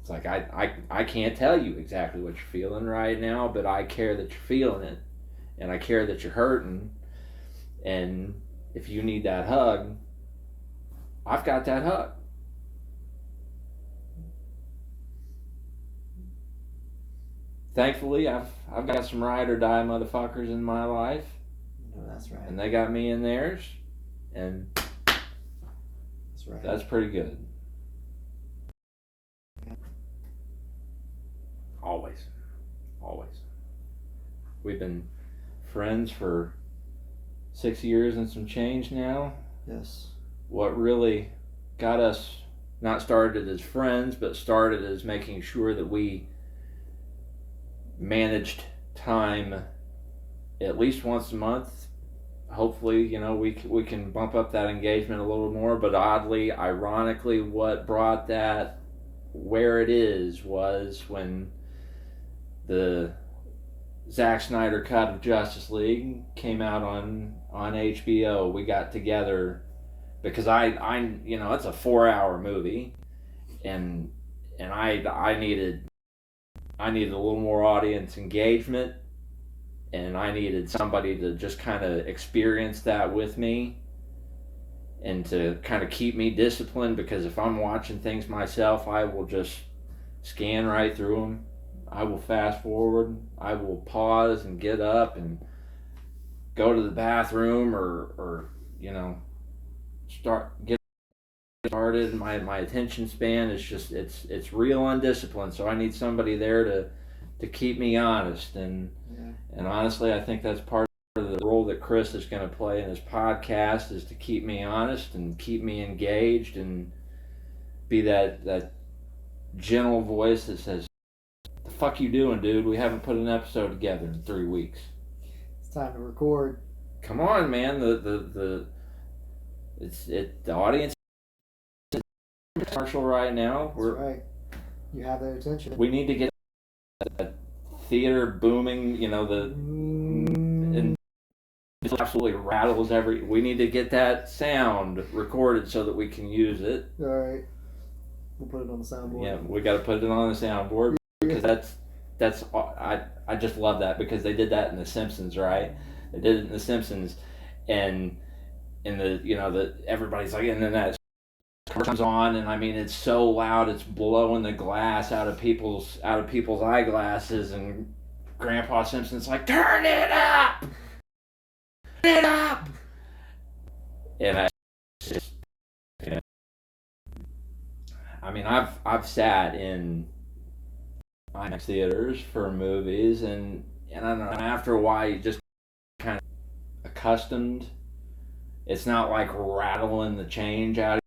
It's like I can't tell you exactly what you're feeling right now, but I care that you're feeling it, and I care that you're hurting, and if you need that hug, I've got that hug. Thankfully, I've got some ride or die motherfuckers in my life. No, that's right. And they got me in theirs, and that's right. That's pretty good. Always. Always. We've been friends for 6 years and some change now. Yes. What really got us not started as friends, but started as making sure that we managed time at least once a month. Hopefully, we can bump up that engagement a little more. But oddly, ironically, what brought that where it is was when the Zack Snyder cut of Justice League came out on HBO. We got together because I it's a 4-hour movie, and I needed a little more audience engagement, and I needed somebody to just kind of experience that with me and to kind of keep me disciplined, because if I'm watching things myself, I will just scan right through them. I will fast forward. I will pause and get up and go to the bathroom or get started. My attention span is just it's real undisciplined. So I need somebody there to keep me honest, and honestly, I think that's part of the role that Chris is going to play in this podcast, is to keep me honest and keep me engaged and be that gentle voice that says, "The fuck you doing, dude? We haven't put an episode together in 3 weeks. It's time to record. Come on, man. The audience is commercial right now. That's right. You have their attention. We need to get that theater booming. And it absolutely rattles every. We need to get that sound recorded so that we can use it. All right. We'll put it on the soundboard. Yeah, we got to put it on the soundboard, because that's I just love that, because they did that in The Simpsons, right? They did it in The Simpsons, and in the everybody's like, and then that comes on, and I mean, it's so loud, it's blowing the glass out of people's eyeglasses, and Grandpa Simpson's like, turn it up, and I mean, I've sat in IMAX theaters for movies, and I don't know, after a while you just kind of accustomed. It's not like rattling the change out of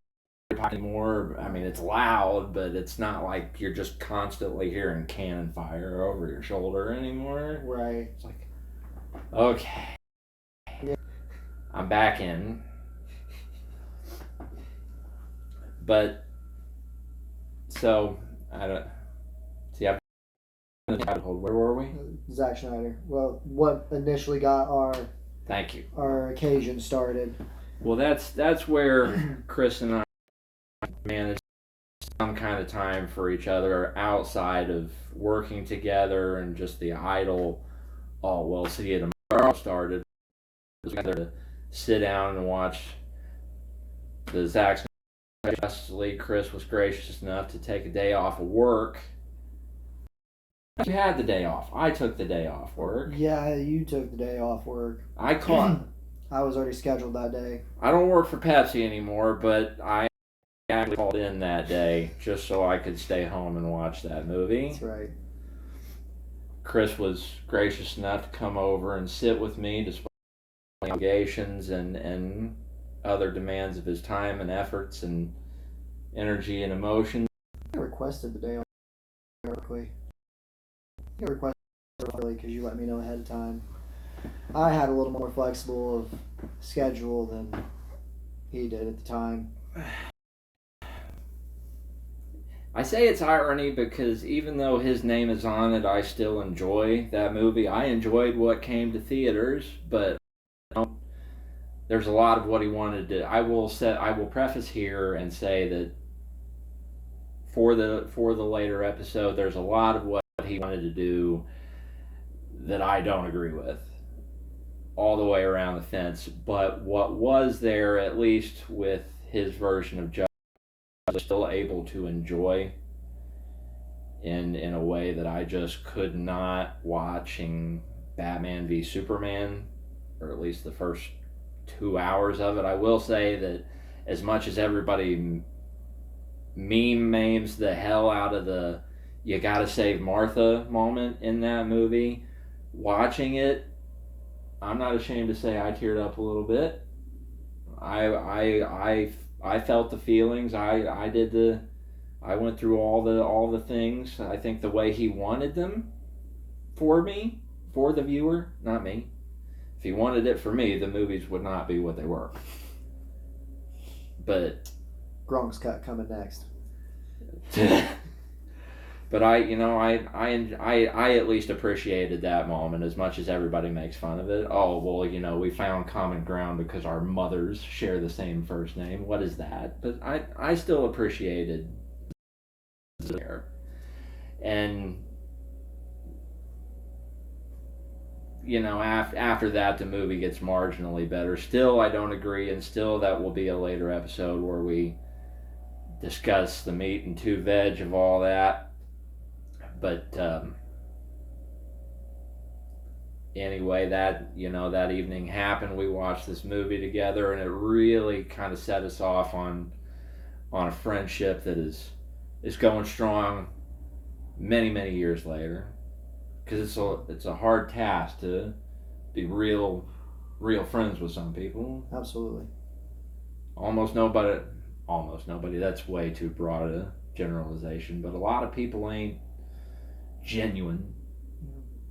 your pocket anymore. I mean, it's loud, but it's not like you're just constantly hearing cannon fire over your shoulder anymore. Right. It's like, okay, yeah. I'm back in. But so I don't see. Where were we? Zack Snyder. Well, what initially got Thank you. our occasion started. Well, that's where Chris and I managed some kind of time for each other outside of working together, and just the idle, oh, well, see you tomorrow started. We got to sit down and watch the Zack Snyder Justice League. Chris was gracious enough to take a day off of work. You had the day off. I took the day off work. Yeah, you took the day off work. I was already scheduled that day. I don't work for Pepsi anymore, but I actually called in that day just so I could stay home and watch that movie. That's right. Chris was gracious enough to come over and sit with me despite obligations and other demands of his time and efforts and energy and emotion. I requested the day off quickly. I requested it early because you let me know ahead of time. I had a little more flexible of schedule than he did at the time. I say it's irony because even though his name is on it, I still enjoy that movie. I enjoyed what came to theaters, but there's a lot of what he wanted to. I will preface here and say that for the later episode, there's a lot of what he wanted to do that I don't agree with all the way around the fence. But what was there, at least with his version of justice, I was still able to enjoy in a way that I just could not watching Batman v Superman, or at least the first 2 hours of it. I will say that as much as everybody memes the hell out of the you gotta save Martha moment in that movie. Watching it, I'm not ashamed to say I teared up a little bit. I felt the feelings. I went through all the things. I think the way he wanted them for me, for the viewer, not me. If he wanted it for me, the movies would not be what they were. But Gronk's cut coming next. but I at least appreciated that moment as much as everybody makes fun of it. Oh, well, we found common ground because our mothers share the same first name. What is that? But I still appreciated there. And after that, the movie gets marginally better. Still, I don't agree, and still that will be a later episode where we discuss the meat and two veg of all that. But anyway, that evening happened. We watched this movie together, and it really kind of set us off on a friendship that is going strong many, many years later. Because it's a hard task to be real friends with some people. Absolutely. Almost nobody. That's way too broad a generalization. But a lot of people ain't genuine.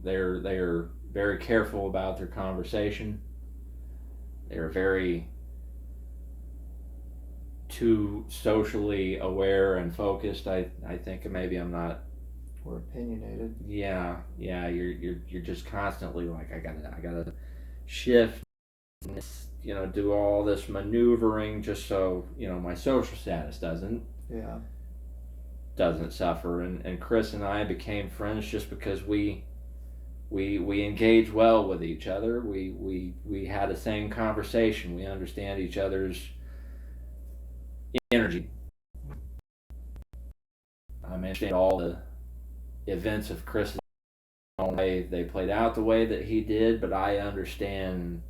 They're very careful about their conversation. They're very too socially aware and focused. I think maybe I'm not. Or opinionated. Yeah. You're just constantly like I gotta shift, and, do all this maneuvering just so my social status doesn't suffer. And Chris and I became friends just because we engage well with each other. We had the same conversation. We understand each other's energy. I understand all the events of Chris' way they played out the way that he did, but I understand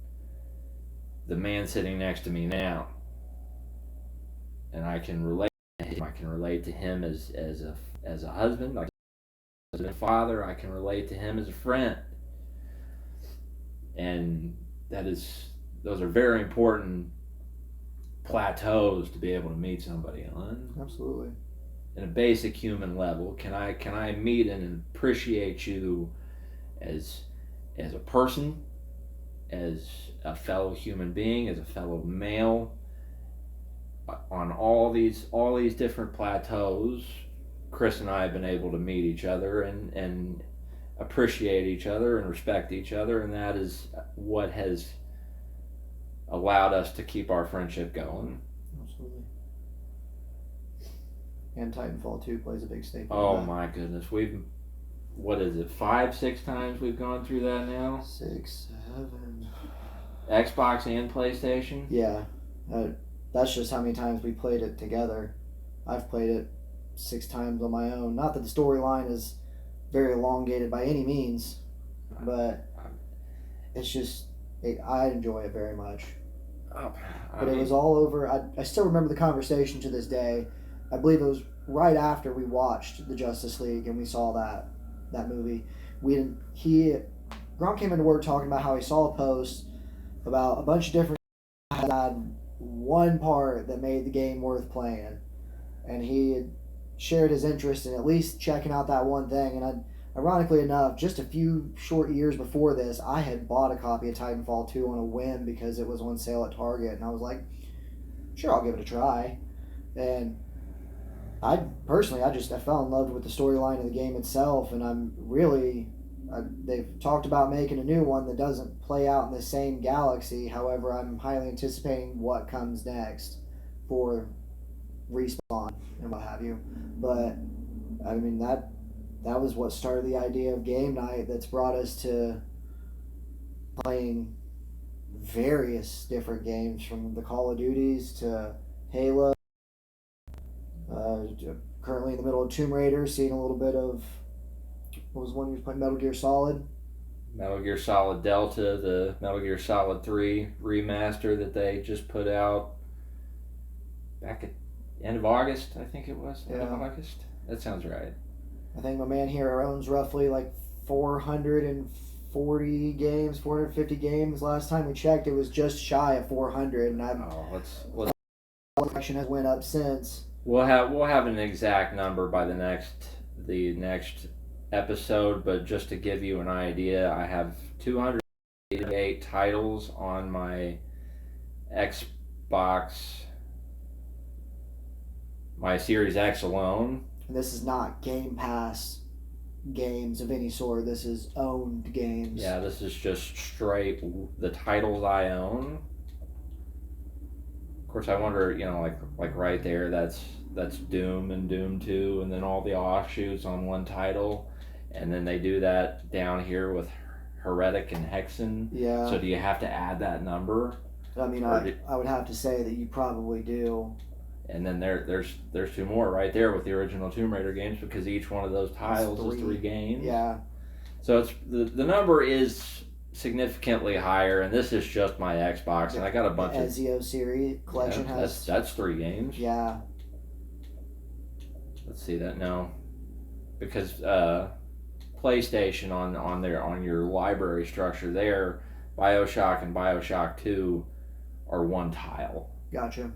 the man sitting next to me now, and I can relate to him. I can relate to him as a husband, as a father. I can relate to him as a friend, and those are very important plateaus to be able to meet somebody on. Absolutely. In a basic human level, can I meet and appreciate you as a person, as a fellow human being, as a fellow male, on all these different plateaus. Chris and I have been able to meet each other and appreciate each other and respect each other, and that is what has allowed us to keep our friendship going. Absolutely. And Titanfall 2 plays a big staple. Oh my goodness, what is it, 5-6 times we've gone through that now? 6, 7. Xbox and PlayStation? Yeah. That's just how many times we played it together. I've played it 6 times on my own. Not that the storyline is very elongated by any means, but it's just, I enjoy it very much. But it was all over. I still remember the conversation to this day. I believe it was right after we watched the Justice League and we saw that movie. Gronk came into work talking about how he saw a post about a bunch of different had one part that made the game worth playing, and he had shared his interest in at least checking out that one thing. And ironically enough, just a few short years before this, I had bought a copy of Titanfall 2 on a whim because it was on sale at Target, and I was like, sure, I'll give it a try. And I fell in love with the storyline of the game itself, and they've talked about making a new one that doesn't play out in the same galaxy. However, I'm highly anticipating what comes next for Respawn and what have you. But I mean that was what started the idea of game night. That's brought us to playing various different games, from the Call of Duties to Halo. Currently in the middle of Tomb Raider, seeing a little bit of, what was one you was playing, Metal Gear Solid? Metal Gear Solid Delta, the Metal Gear Solid 3 remaster that they just put out back at end of August, I think it was. End of August? That sounds right. I think my man here owns roughly like 440 games, 450 games. Last time we checked, it was just shy of 400, and let's collection has went up since. we'll have an exact number by the next episode, but just to give you an idea, I have 288 titles on my Xbox, my Series X alone. And this is not Game Pass games of any sort. This is owned games. Yeah, this is just straight the titles I own. Of course, I wonder, like right there, that's Doom and Doom 2, and then all the offshoots on one title, and then they do that down here with Heretic and Hexen. Yeah. So do you have to add that number? I mean, I would have to say that you probably do. And then there's 2 more right there with the original Tomb Raider games, because each one of those titles is 3 games. Yeah. So it's the number is significantly higher, and this is just my Xbox, and I got a bunch of Ezio series collection has. That's 3 games. Yeah. Let's see that now, because PlayStation on your library structure there, BioShock and BioShock 2 are 1 tile. Gotcha.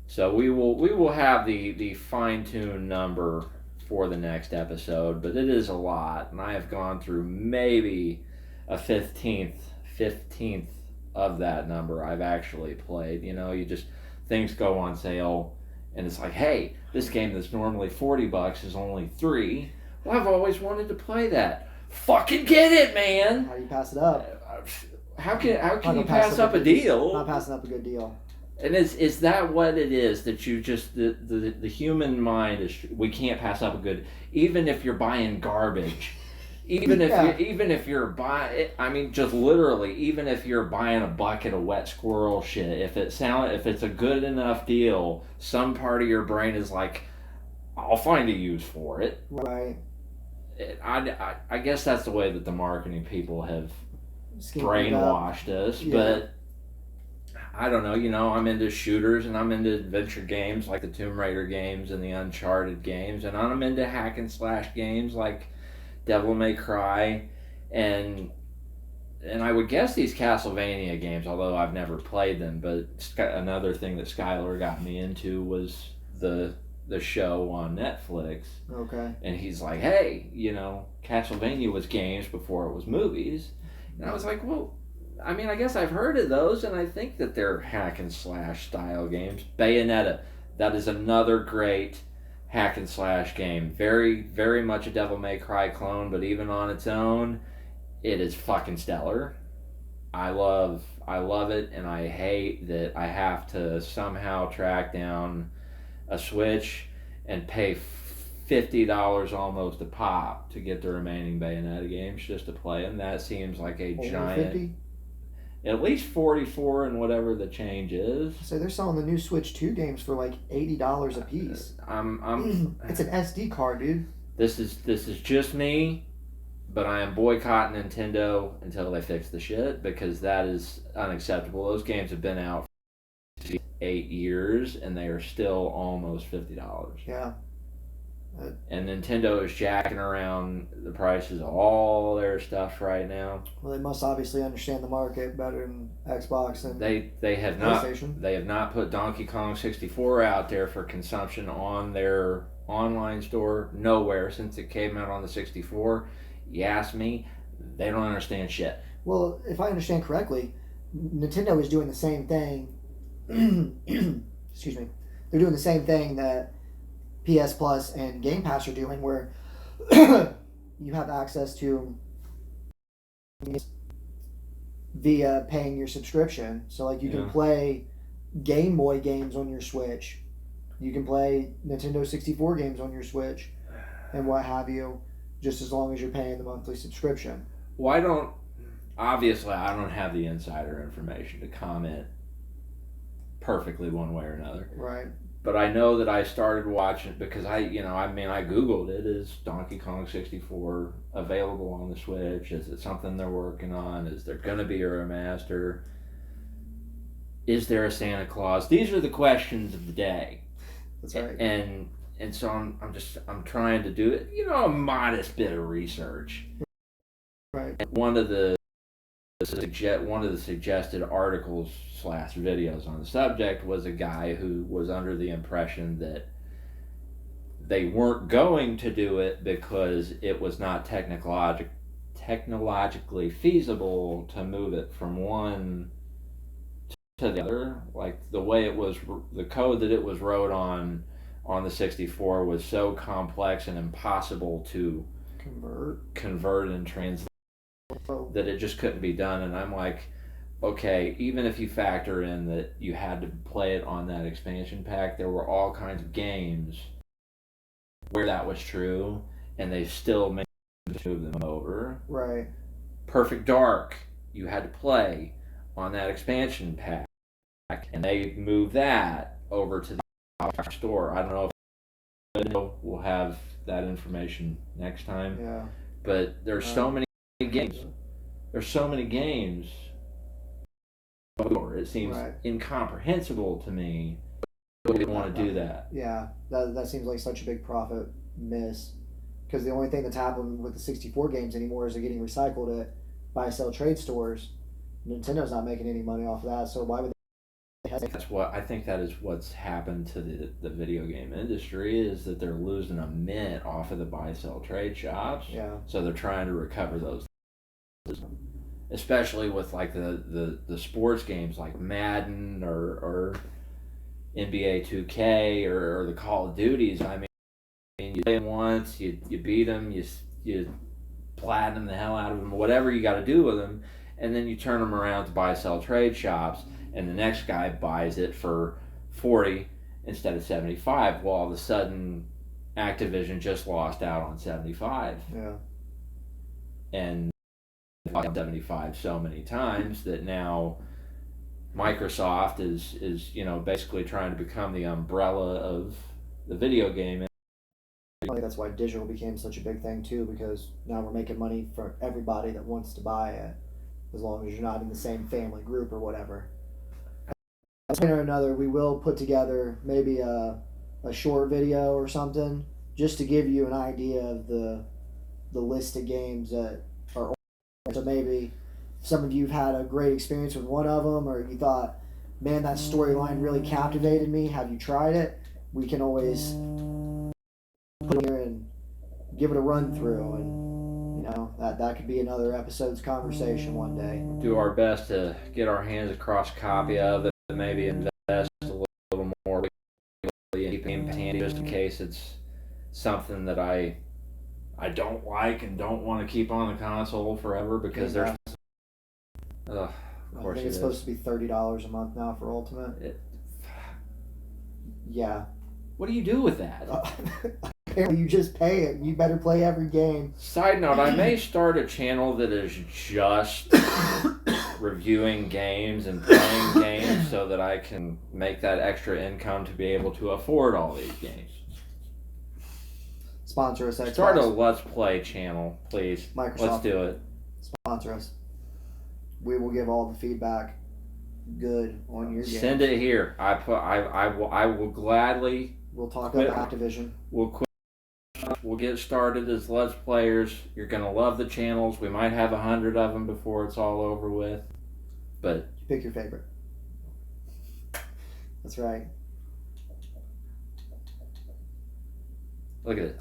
So we will have the fine-tuned number for the next episode, but it is a lot, and I have gone through maybe a 15th of that number I've actually played. You just, things go on sale, and it's like, hey, this game that's normally $40 is only $3. Well, I've always wanted to play that. Fucking get it, man! How do you pass it up? How can you pass up a deal? Not passing up a good deal. And is that what it is, that you just the human mind is, we can't pass up a good, even if you're buying garbage, even if you're buying, I mean, just literally, even if you're buying a bucket of wet squirrel shit, if it's a good enough deal, some part of your brain is like, I'll find a use for it. Right. I guess that's the way that the marketing people have brainwashed us, yeah. But I don't know, I'm into shooters, and I'm into adventure games like the Tomb Raider games and the Uncharted games, and I'm into hack and slash games like Devil May Cry, and I would guess these Castlevania games, although I've never played them, but another thing that Skylar got me into was the show on Netflix. Okay. And he's like, hey, Castlevania was games before it was movies. And I was like, well, I mean, I guess I've heard of those, and I think that they're hack and slash style games. Bayonetta, that is another great hack and slash game. Very, very much a Devil May Cry clone, but even on its own, it is fucking stellar. I love it, and I hate that I have to somehow track down a Switch and pay $50 almost a pop to get the remaining Bayonetta games just to play them. That seems like a giant. 50? At least 44 and whatever the change is. So they're selling the new Switch 2 games for like $80 a piece. It's an SD card, dude. This is just me, but I am boycotting Nintendo until they fix the shit, because that is unacceptable. Those games have been out for 8 years, and they are still almost $50. Yeah. And Nintendo is jacking around the prices of all their stuff right now. Well, they must obviously understand the market better than Xbox and they have PlayStation. They have not put Donkey Kong 64 out there for consumption on their online store nowhere since it came out on the 64. You ask me, they don't understand shit. Well, if I understand correctly, Nintendo is doing the same thing. Excuse me. They're doing the same thing that PS Plus and Game Pass are doing, where you have access to via paying your subscription. So like you can play Game Boy games on your Switch. You can play Nintendo 64 games on your Switch and what have you, just as long as you're paying the monthly subscription. Obviously I don't have the insider information to comment perfectly one way or another. Right. But I know that I started watching, because I Googled it. Is Donkey Kong 64 available on the Switch? Is it something they're working on? Is there going to be a remaster? Is there a Santa Claus? These are the questions of the day. That's right. And and so I'm trying to do it, a modest bit of research. Right. And one of the suggested articles / videos on the subject was a guy who was under the impression that they weren't going to do it because it was not technologically feasible to move it from one to the other. Like the way it was, the code that it was wrote on the 64 was so complex and impossible to convert and translate that it just couldn't be done. And I'm like, okay, even if you factor in that you had to play it on that expansion pack, there were all kinds of games where that was true, and they still managed to move them over. Right. Perfect Dark, you had to play on that expansion pack, and they moved that over to the store. I don't know if we'll have that information next time. Yeah. But there's so many games. There's so many games. It seems incomprehensible to me. We didn't want to do that. Yeah, that seems like such a big profit miss. Because the only thing that's happened with the 64 games anymore is they're getting recycled at buy-sell trade stores. Nintendo's not making any money off of that, so why would they hesitate? That's what I think that is what's happened to the video game industry, is that they're losing a mint off of the buy-sell trade shops. Yeah. So they're trying to recover those. Especially with like the sports games like Madden or NBA 2K or the Call of Duties. I mean, you play them once, you beat them, you platinum the hell out of them, whatever you got to do with them, and then you turn them around to buy sell trade shops, and the next guy buys it for 40 instead of 75. Well, all of a sudden, Activision just lost out on 75. Yeah. And 75 so many times that now Microsoft is basically trying to become the umbrella of the video game. I think that's why digital became such a big thing too, because now we're making money for everybody that wants to buy it, as long as you're not in the same family group or whatever. At some point or another, we will put together maybe a short video or something just to give you an idea of the list of games that are. So maybe some of you have had a great experience with one of them, or you thought, man, that storyline really captivated me. Have you tried it? We can always put it here and give it a run through, and that could be another episode's conversation one day. Do our best to get our hands across a copy of it, and maybe invest a little more and keep it handy just in case it's something that I don't like and don't want to keep on the console forever, because there's. I think it's supposed to be $30 a month now for Ultimate. Yeah. What do you do with that? Apparently, you just pay it. You better play every game. Side note: I may start a channel that is just reviewing games and playing games, so that I can make that extra income to be able to afford all these games. Sponsor us, Xbox. Start a Let's Play channel, please. Microsoft. Let's do it. Sponsor us. We will give all the feedback good on your game. Send it here. I will gladly. We'll talk about Activision. We'll quit. We'll get started as Let's Players. You're gonna love the channels. We might have 100 of them before it's all over with. But you pick your favorite. That's right. Look at it.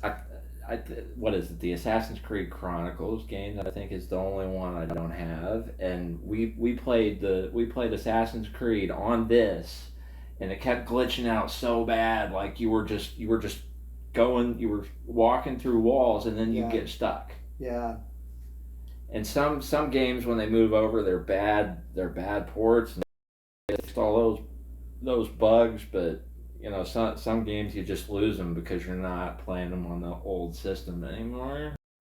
What is it? The Assassin's Creed Chronicles game, I think, is the only one I don't have. And we played Assassin's Creed on this, and it kept glitching out so bad. Like you were just walking through walls, and then you get stuck. Yeah. And some games, when they move over, they're bad ports, and they fix all those bugs, but. Some games you just lose them because you're not playing them on the old system anymore.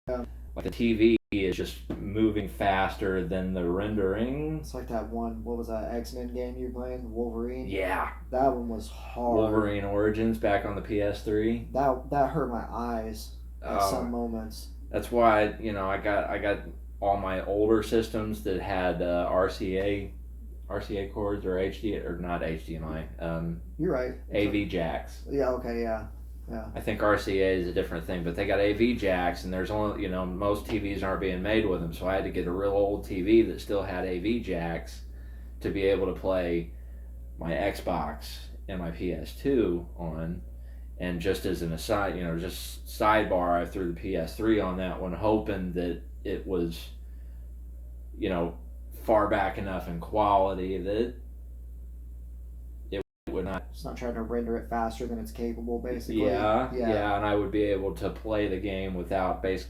Yeah. Like the TV is just moving faster than the rendering. It's like that one, what was that X-Men game you were playing? Wolverine? Yeah. That one was hard. Wolverine Origins back on the PS3. That hurt my eyes at some moments. That's why I got all my older systems that had RCA cords or not HDMI. You're right. AV jacks. Yeah. Okay. Yeah. Yeah. I think RCA is a different thing, but they got AV jacks, and there's only, most TVs aren't being made with them, so I had to get a real old TV that still had AV jacks to be able to play my Xbox and my PS2 on. And just as an aside, just sidebar, I threw the PS3 on that one, hoping that it was, far back enough in quality that it would not. It's not trying to render it faster than it's capable, basically. Yeah, and I would be able to play the game without basic.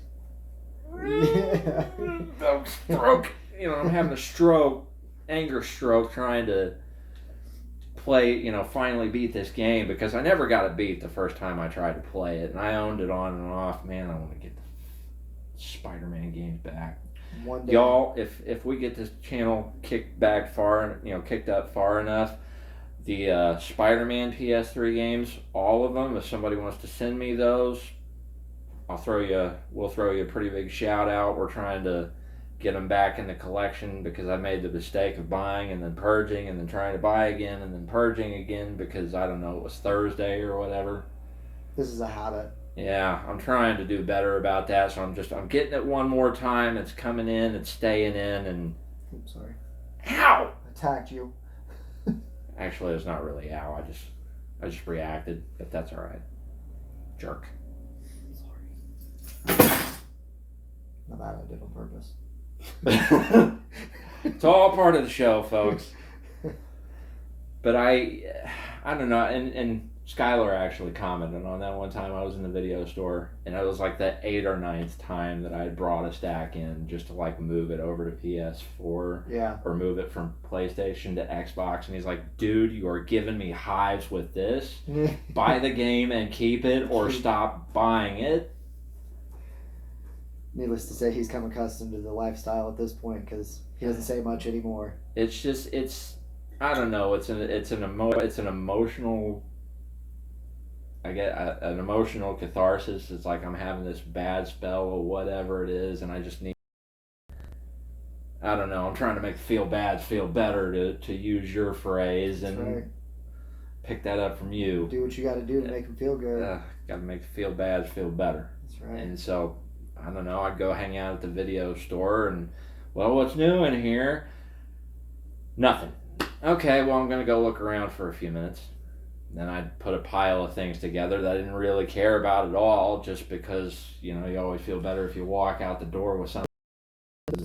Stroke. I'm having a stroke, anger stroke, trying to play, finally beat this game, because I never got it beat the first time I tried to play it, and I owned it on and off. Man, I want to get the Spider-Man games back. One day. Y'all, if we get this channel kicked up far enough, the Spider-Man PS3 games, all of them, if somebody wants to send me those, we'll throw you a pretty big shout out. We're trying to get them back in the collection, because I made the mistake of buying and then purging and then trying to buy again and then purging again, because I don't know, it was Thursday or whatever. This is a habit. Yeah, I'm trying to do better about that, so I'm getting it one more time. It's coming in, it's staying in, and... Oops, sorry. Ow! Attacked you. Actually, it's not really ow, I just reacted, but that's alright. Jerk. Sorry. Not that I did on purpose. It's all part of the show, folks. But I don't know, and Skylar actually commented on that one time. I was in the video store, and it was like the 8th or 9th time that I had brought a stack in just to like move it over to PS4, yeah, or move it from PlayStation to Xbox. And he's like, "Dude, you are giving me hives with this. Buy the game and keep it, or stop buying it." Needless to say, he's come accustomed to the lifestyle at this point, because he doesn't say much anymore. It's I don't know. It's an emotional. I get an emotional catharsis. It's like I'm having this bad spell or whatever it is, and I just need. I don't know. I'm trying to make feel bad feel better, to use your phrase, and right. Pick that up from you. Do what you got to do to make him feel good. Got to make feel bad feel better. That's right. And so, I don't know. I'd go hang out at the video store, and what's new in here? Nothing. Okay, well, I'm gonna go look around for a few minutes. Then I'd put a pile of things together that I didn't really care about at all, just because, you always feel better if you walk out the door with something.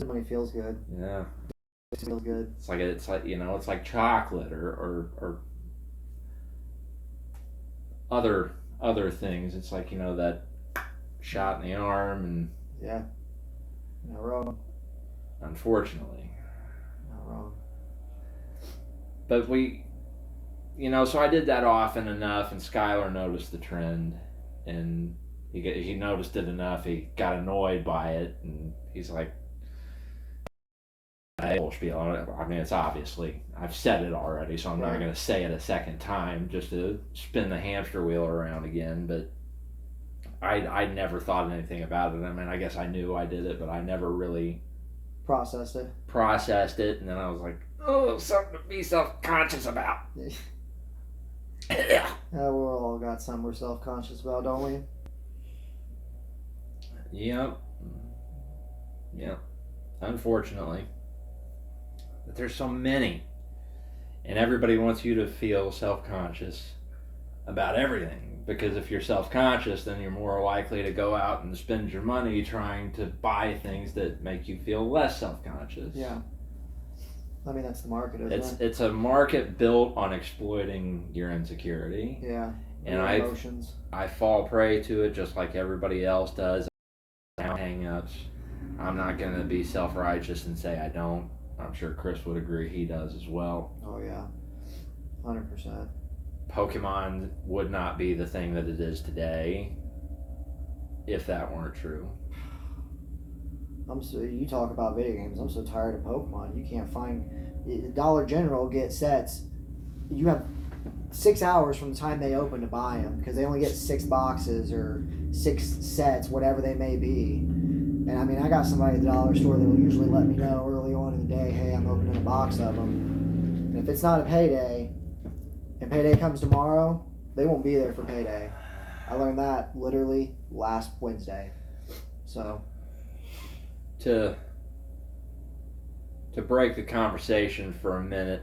Money feels good. Yeah. It feels good. It's like chocolate or other things. It's like, that shot in the arm, and yeah. Not wrong. Unfortunately. Not wrong. But so I did that often enough, and Skylar noticed the trend, and he noticed it enough. He got annoyed by it, and he's like, I mean, it's obviously, I've said it already, so I'm not going to say it a second time just to spin the hamster wheel around again. But I never thought anything about it. I mean, I guess I knew I did it, but I never really processed it. And then I was like, oh, something to be self-conscious about. Yeah, we all got some we're self-conscious about, don't we? Yep. Unfortunately. But there's so many. And everybody wants you to feel self-conscious about everything. Because if you're self-conscious, then you're more likely to go out and spend your money trying to buy things that make you feel less self-conscious. Yeah. I mean, that's the market, isn't it? It's a market built on exploiting your insecurity. Yeah. And emotions. I fall prey to it just like everybody else does. Hang-ups. I'm not going to be self-righteous and say I don't. I'm sure Chris would agree he does as well. Oh, yeah. 100%. Pokemon would not be the thing that it is today if that weren't true. You talk about video games. I'm so tired of Pokemon. You can't find Dollar General get sets. You have 6 hours from the time they open to buy them, because they only get 6 boxes or 6 sets, whatever they may be. And I mean, I got somebody at the dollar store that will usually let me know early on in the day, hey, I'm opening a box of them. And if it's not a payday, and payday comes tomorrow, they won't be there for payday. I learned that literally last Wednesday. So to break the conversation for a minute,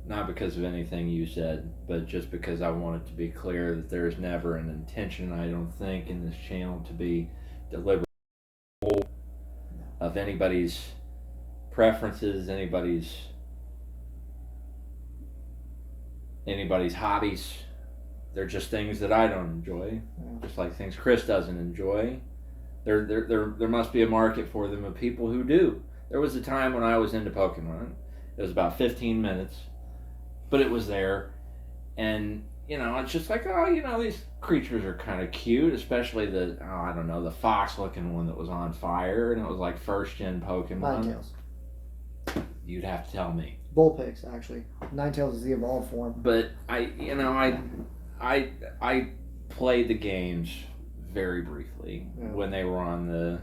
not because of anything you said, but just because I want it to be clear that there's never an intention, I don't think, in this channel to be deliberate of anybody's preferences, anybody's hobbies. They're just things that I don't enjoy, just like things Chris doesn't enjoy. There must be a market for them of people who do. There was a time when I was into Pokemon. It was about 15 minutes, but it was there. And, it's just like, these creatures are kind of cute, especially the fox-looking one that was on fire, and it was like first-gen Pokemon. Ninetales. You'd have to tell me. Bullpix, actually. Ninetales is the evolved form. But I played the games very briefly when they were on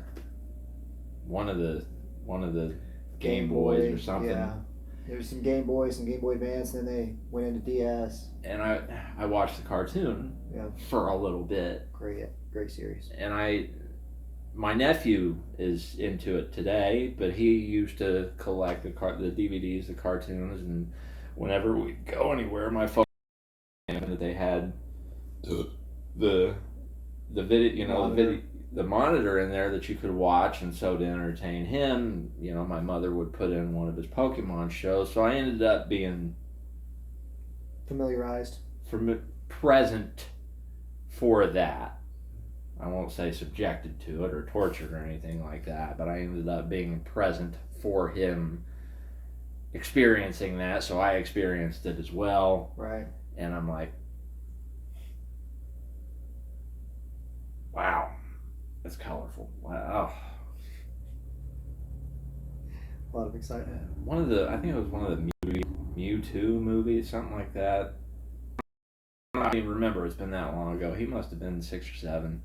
one of the Game Boys or something. Yeah. There was some Game Boys, some Game Boy Advance, and then they went into DS. And I watched the cartoon for a little bit. Great series. And my nephew is into it today, but he used to collect the DVDs, the cartoons, and whenever we go anywhere, my phone that they had the video, the monitor in there that you could watch, and so to entertain him, my mother would put in one of his Pokemon shows, so I ended up being familiarized, present for that. I won't say subjected to it or tortured or anything like that, but I ended up being present for him experiencing that, so I experienced it as well. Right. And I'm like, wow, that's colorful. Wow. A lot of excitement. I think it was one of the Mewtwo movies, something like that. I don't even remember. It's been that long ago. He must have been 6 or 7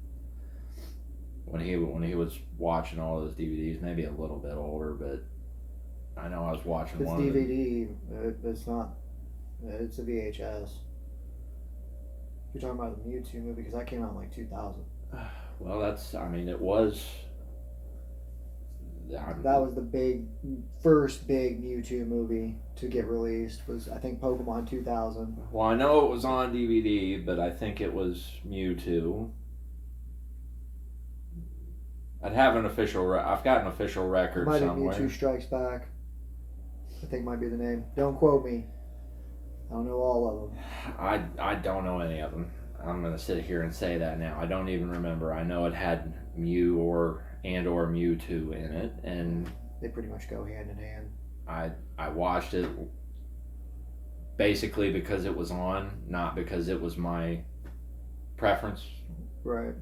when he was watching all those DVDs. Maybe a little bit older, but I know I was watching this one. DVD, it's not. It's a VHS. You're talking about the Mewtwo movie because that came out in like 2000. Well, it was. That was the first big Mewtwo movie to get released. Was I think Pokemon 2000. Well, I know it was on DVD, but I think it was Mewtwo. I've got an official record might somewhere. Mewtwo Strikes Back. I think might be the name. Don't quote me. I don't know all of them. I don't know any of them. I'm gonna sit here and say that now. I don't even remember. I know it had Mew or Mewtwo in it, and they pretty much go hand in hand. I watched it basically because it was on, not because it was my preference. Right.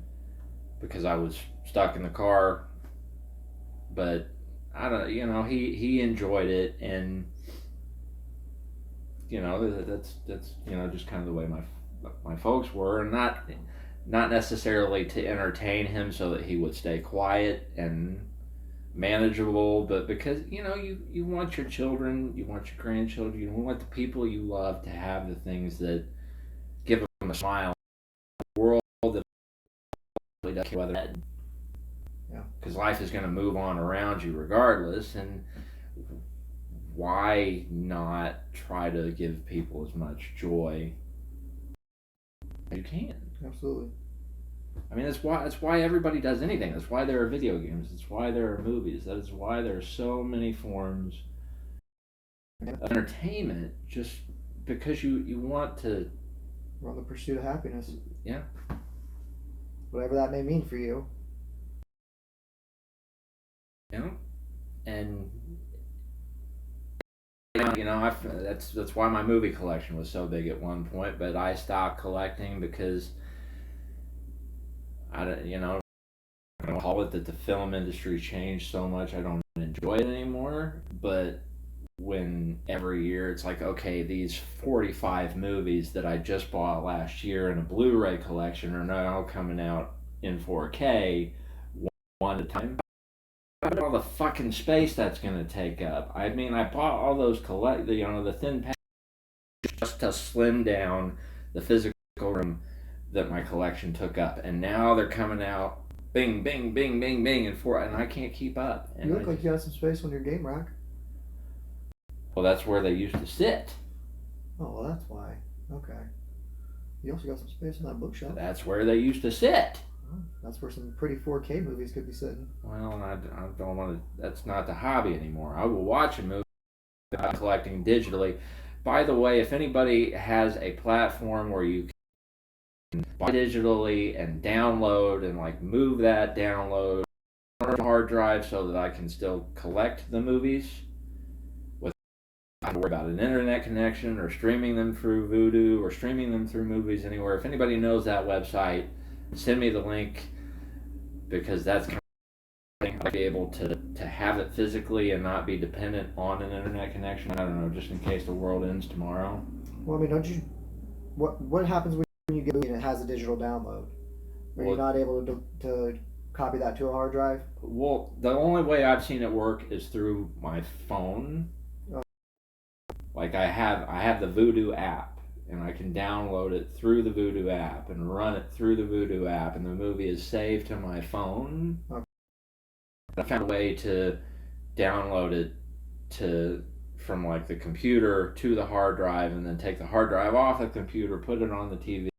Because I was stuck in the car, but I don't. He enjoyed it, and that's just kind of the way my folks were, and not necessarily to entertain him so that he would stay quiet and manageable, but because you want your children, you want your grandchildren, you want the people you love to have the things that give them a smile in the world that really doesn't care whether, because life is going to move on around you regardless, and why not try to give people as much joy as you can? Absolutely. I mean, that's why everybody does anything. That's why there are video games. That's why there are movies. That is why there are so many forms of entertainment, just because you want to. We're on the pursuit of happiness. Yeah. Whatever that may mean for you. And that's why my movie collection was so big at one point, but I stopped collecting because I don't call it that the film industry changed so much. I don't enjoy it anymore. But when every year it's like, okay, these 45 movies that I just bought last year in a Blu-ray collection are now coming out in 4K one at a time. All the fucking space that's going to take up. I mean, I bought all those the thin package just to slim down the physical room that my collection took up, and now they're coming out, bing, bing, bing, bing, bing, and I can't keep up. And you look like you got some space on your game rack. Well, that's where they used to sit. Oh, well, that's why. Okay. You also got some space on that bookshelf. That's where they used to sit. Oh, that's where some pretty 4K movies could be sitting. Well, I don't want to. That's not the hobby anymore. I will watch a movie. I'm collecting digitally. By the way, if anybody has a platform where you can buy digitally and download and like move that download on a hard drive so that I can still collect the movies without having to worry about an internet connection or streaming them through Vudu or streaming them through Movies Anywhere. If anybody knows that website, send me the link, because that's kind of thing I'd be able to have it physically and not be dependent on an internet connection. I don't know, just in case the world ends tomorrow. Well, I mean, don't you? What happens when you get a movie and it has a digital download? Are you not able to copy that to a hard drive? Well, the only way I've seen it work is through my phone. Oh. Like I have the Vudu app, and I can download it through the Vudu app and run it through the Vudu app, and the movie is saved to my phone. Okay. I found a way to download it from like the computer to the hard drive, and then take the hard drive off the computer, put it on the TV,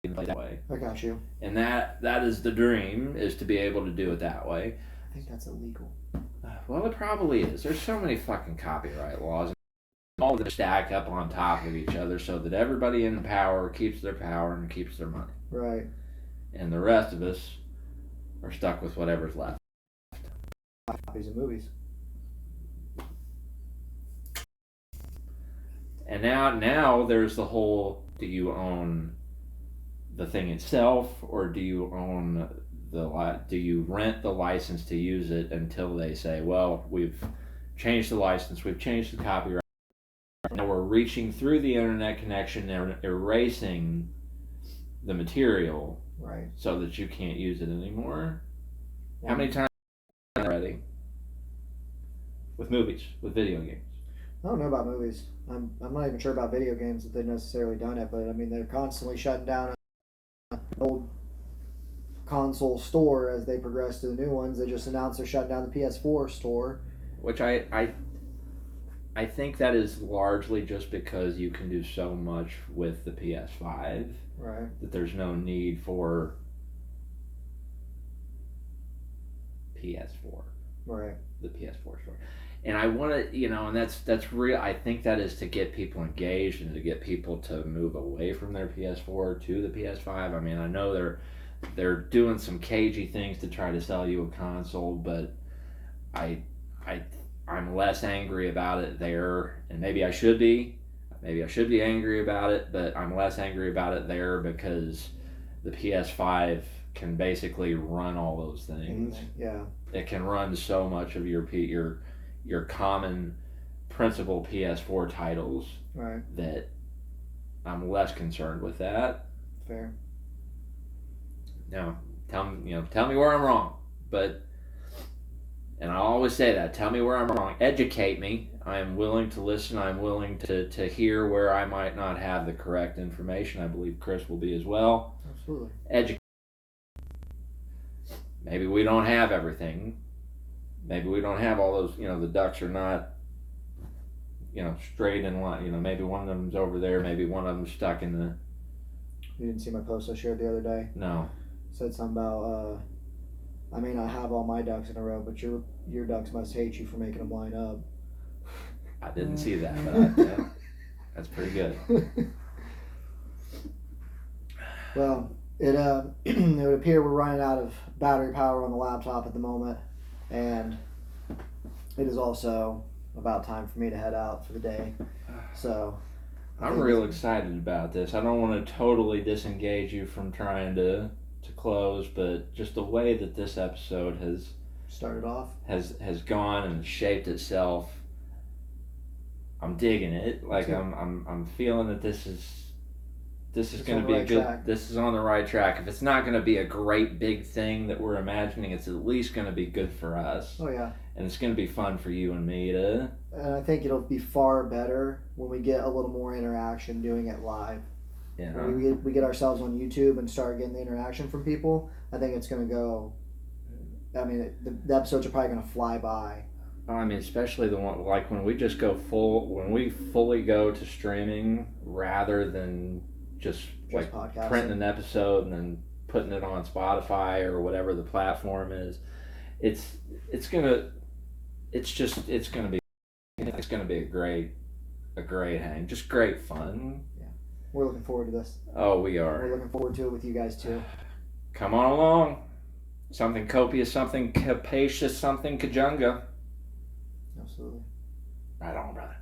and play that way. I got you. And that is the dream, is to be able to do it that way. I think that's illegal. Well, it probably is. There's so many fucking copyright laws. All of them stack up on top of each other so that everybody in power keeps their power and keeps their money. Right. And the rest of us are stuck with whatever's left. Copies of movies. And now there's the whole, do you own the thing itself, or do you own do you rent the license to use it until they say, well, we've changed the license, we've changed the copyright, now we're reaching through the internet connection and erasing the material, right, so that you can't use it anymore. How many times already with movies, with video games? I don't know about movies. I'm not even sure about video games that they've necessarily done it, but I mean, they're constantly shutting down an old console store as they progress to the new ones. They just announced they're shutting down the PS4 store, which I think that is largely just because you can do so much with the PS5, right, that there's no need for PS4, right, the PS4 store. And I want to, and that's real. I think that is to get people engaged and to get people to move away from their PS4 to the PS5. I mean, I know they're doing some cagey things to try to sell you a console, but I'm less angry about it there, and maybe I should be. Maybe I should be angry about it, but I'm less angry about it there because the PS5 can basically run all those things. Yeah. It can run so much of your common principal PS4 titles, right, that I'm less concerned with that. Fair. Now, tell me where I'm wrong, and I always say that, tell me where I'm wrong, educate me. I am willing to listen. I'm willing to hear where I might not have the correct information. I believe Chris will be as well. Absolutely. Educate. Maybe we don't have everything. Maybe we don't have all those, the ducks are not, straight in line. Maybe one of them's over there, maybe one of them's stuck in the... You didn't see my post I shared the other day? No. Said something about, I may not have all my ducks in a row, but your ducks must hate you for making them line up. I didn't see that, but that's pretty good. Well, it would appear we're running out of battery power on the laptop at the moment, and it is also about time for me to head out for the day. So I'm real excited about this. I don't want to totally disengage you from trying to close, but just the way that this episode has started off, has gone and shaped itself, I'm digging it. Like I'm feeling that this is going to be a good track. This is on the right track. If it's not going to be a great big thing that we're imagining, it's at least going to be good for us. Oh yeah. And it's going to be fun for you and me to... And I think it'll be far better when we get a little more interaction doing it live. You know? When we get ourselves on YouTube and start getting the interaction from people, I think it's going to go. I mean, the episodes are probably going to fly by. Oh, I mean, especially the one like when we just go when we fully go to streaming rather than just like podcasting. printing an episode and then putting it on Spotify or whatever the platform is. It's gonna be a great hang, just great fun. Yeah, we're looking forward to this. Oh, we are. We're looking forward to it with you guys too. Come on along. Something copious, something capacious, something cajunga. Absolutely. Right on, brother.